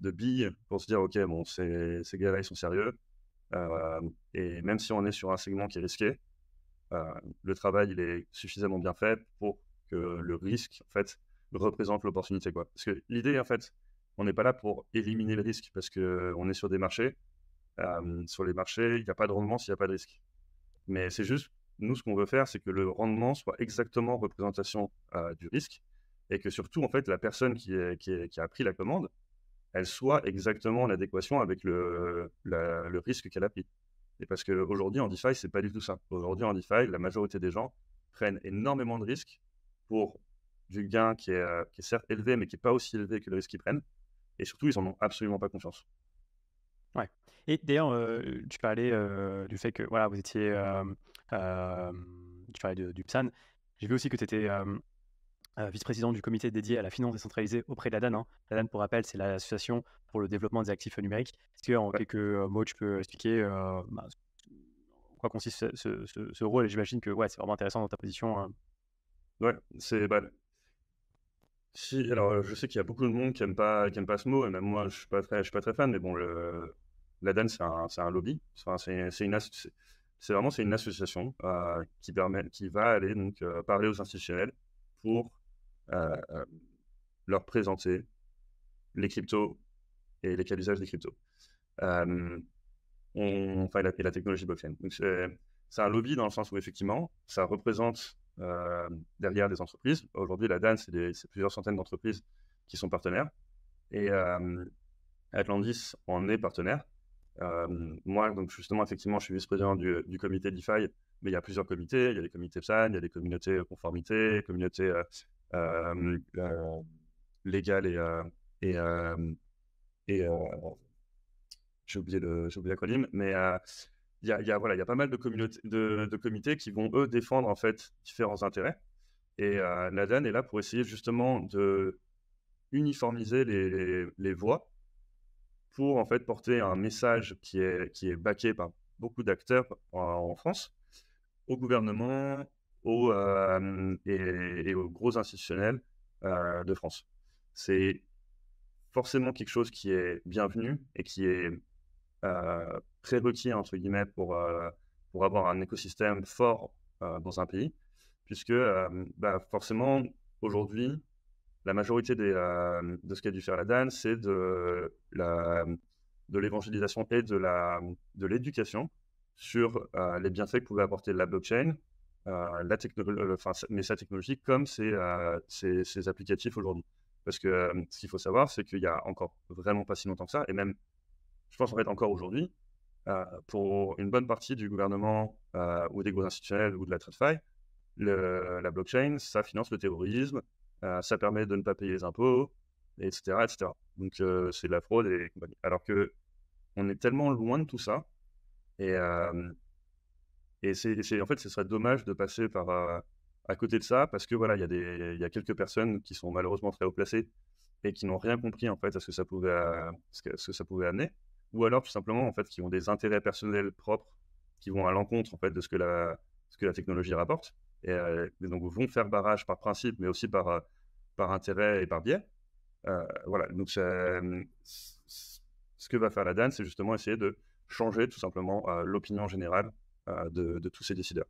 de billes pour se dire, ok, bon, ces gars-là, ils sont sérieux. Et même si on est sur un segment qui est risqué, le travail il est suffisamment bien fait pour que le risque, en fait, représente l'opportunité, quoi. Parce que l'idée, en fait, on n'est pas là pour éliminer le risque parce qu'on est sur des marchés. Sur les marchés, il n'y a pas de rendement s'il n'y a pas de risque. Mais c'est juste, nous, ce qu'on veut faire, c'est que le rendement soit exactement représentation du risque et que surtout, en fait, la personne qui a pris la commande, elle soit exactement en adéquation avec le risque qu'elle a pris. Et parce qu'aujourd'hui, en DeFi, c'est pas du tout ça. Aujourd'hui, en DeFi, la majorité des gens prennent énormément de risques pour du gain qui est certes élevé, mais qui n'est pas aussi élevé que le risque qu'ils prennent. Et surtout, ils n'en ont absolument pas confiance. Ouais. Et d'ailleurs, tu parlais du fait que voilà, vous étiez, tu parlais du PSAN. J'ai vu aussi que tu étais vice-président du comité dédié à la finance décentralisée auprès de la DAN, hein. La DAN, pour rappel, c'est l'association pour le développement des actifs numériques. Est-ce qu'en Ouais. quelques mots, tu peux expliquer bah, en quoi consiste ce rôle? Et j'imagine que ouais, c'est vraiment intéressant dans ta position. Ouais, c'est bah, si, alors je sais qu'il y a beaucoup de monde qui aime pas ce mot, et même moi je suis pas très fan, mais bon, la DAN c'est un lobby, enfin, c'est une association qui va aller donc parler aux institutionnels pour euh, euh, leur présenter les cryptos et les cas d'usage des cryptos. Euh, enfin, et la technologie blockchain. Donc, c'est un lobby dans le sens où, effectivement, ça représente derrière des entreprises. Aujourd'hui, la DAN, c'est plusieurs centaines d'entreprises qui sont partenaires. Et Atlantis en est partenaire. Moi, donc, justement, effectivement, je suis vice-président du comité DeFi, mais il y a plusieurs comités. Il y a les comités PSAN, il y a les communautés conformité, communautés légales et, et j'ai oublié l'acronyme, mais voilà, il y a pas mal de comités qui vont, eux, défendre en fait différents intérêts. Et la DAN est là pour essayer justement de uniformiser les voix pour en fait porter un message qui est backé par beaucoup d'acteurs en France, au gouvernement, et aux gros institutionnels de France. C'est forcément quelque chose qui est bienvenu et qui est prérequis entre guillemets pour avoir un écosystème fort dans un pays, puisque forcément aujourd'hui la majorité de ce qu'a dû faire la DAN, c'est de l'évangélisation et de l'éducation sur les bienfaits que pouvait apporter la blockchain, mais sa technologie comme ses applicatifs aujourd'hui. Parce que ce qu'il faut savoir, c'est qu'il y a encore vraiment pas si longtemps que ça, et même je pense en fait encore aujourd'hui, pour une bonne partie du gouvernement ou des gros institutionnels ou de la TradFi, la blockchain, ça finance le terrorisme, ça permet de ne pas payer les impôts, etc. etc. Donc c'est de la fraude et compagnie. Alors que on est tellement loin de tout ça, et, en fait, ce serait dommage de passer à côté de ça, parce que voilà, il y a quelques personnes qui sont malheureusement très haut placées et qui n'ont rien compris en fait à ce que ça pouvait, ce que ça pouvait amener, ou alors tout simplement en fait qui ont des intérêts personnels propres qui vont à l'encontre en fait de ce que la technologie rapporte, et donc vont faire barrage par principe, mais aussi par intérêt et par biais. Voilà, donc ce que va faire la DAN, c'est justement essayer de changer tout simplement l'opinion générale de tous ces décideurs.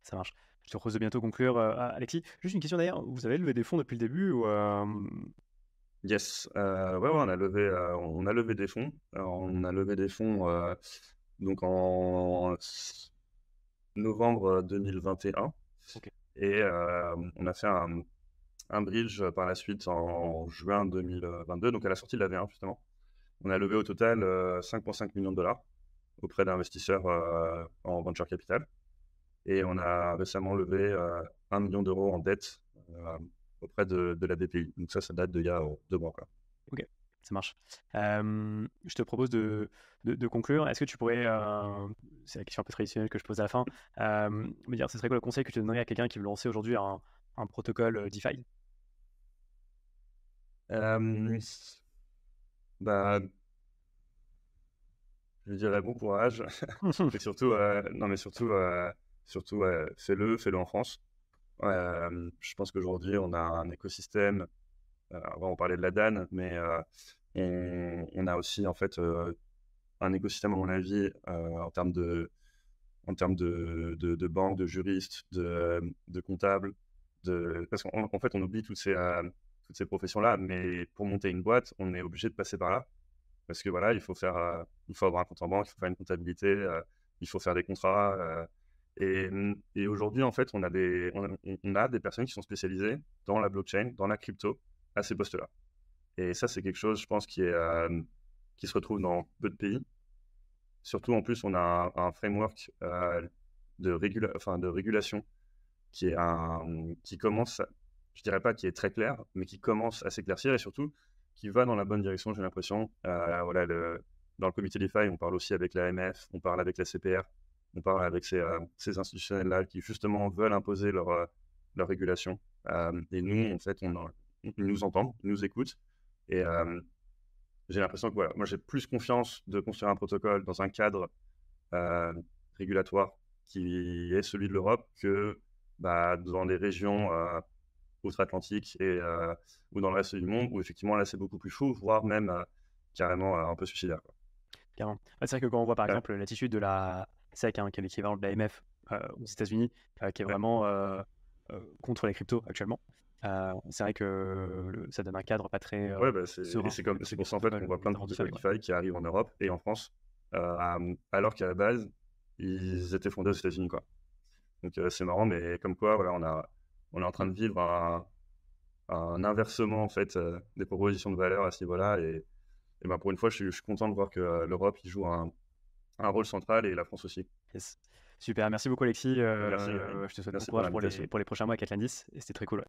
Ça marche. Je te propose de bientôt conclure, Alexis. Juste une question d'ailleurs, vous avez levé des fonds depuis le début ou Yes, ouais, on a levé des fonds. On a levé des fonds donc en novembre 2021, Ok. et on a fait un bridge par la suite en juin 2022, donc à la sortie de la V1 justement. On a levé au total 5,5 millions de dollars auprès d'investisseurs en venture capital, et on a récemment levé 1 million d'euros en dette auprès de la BPI. Donc ça date d'il y a 2 mois, quoi. Ok, ça marche. Je te propose de conclure. Est-ce que tu pourrais, c'est la question un peu traditionnelle que je pose à la fin, me dire ce serait quoi le conseil que tu donnerais à quelqu'un qui veut lancer aujourd'hui un protocole DeFi? Euh, bah, je dirais bon courage, mais surtout, non, mais surtout fais-le en France. Je pense qu'aujourd'hui, on a un écosystème. On parlait de la DAN, mais on a aussi en fait un écosystème, à mon avis, en termes en termes de banques, de juristes, de comptables, parce qu'en fait, on oublie toutes ces professions-là, mais pour monter une boîte, on est obligé de passer par là. Parce que voilà, il faut avoir un compte en banque, il faut faire une comptabilité, il faut faire des contrats. Et aujourd'hui, en fait, on a des personnes qui sont spécialisées dans la blockchain, dans la crypto, à ces postes-là. Et ça, c'est quelque chose, je pense, qui se retrouve dans peu de pays. Surtout, en plus, on a un framework de régulation qui commence, je dirais pas qui est très clair, mais qui commence à s'éclaircir et surtout qui va dans la bonne direction, j'ai l'impression. Voilà, dans le comité DeFi, on parle aussi avec l'AMF, on parle avec la CPR, on parle avec ces institutionnels-là qui justement veulent imposer leur régulation. Et nous, en fait, ils nous entendent, ils nous écoutent. Et j'ai l'impression que voilà, moi j'ai plus confiance de construire un protocole dans un cadre régulatoire qui est celui de l'Europe que dans des régions outre-Atlantique ou dans le reste du monde où effectivement là c'est beaucoup plus chaud, voire même carrément un peu suicidaire, quoi. Carrément. C'est vrai que quand on voit par Ouais. exemple l'attitude de la SEC, hein, qui est l'équivalent de l'AMF aux États-Unis, qui est vraiment contre les cryptos actuellement, c'est vrai que ça donne un cadre pas très Ouais, serein. c'est pour ça en fait qu'on voit plein de protocoles DeFi qui arrivent en Europe et en France, alors qu'à la base, ils étaient fondés aux États-Unis, quoi. Donc c'est marrant, mais comme quoi, voilà, on est en train de vivre un inversement en fait des propositions de valeur à ce niveau-là. Et pour une fois, je suis content de voir que l'Europe il joue un rôle central et la France aussi. Yes. Super, merci beaucoup Alexis. Merci. Je te souhaite bon Merci pour courage l'invitation. pour les prochains mois avec Atlantis et c'était très cool.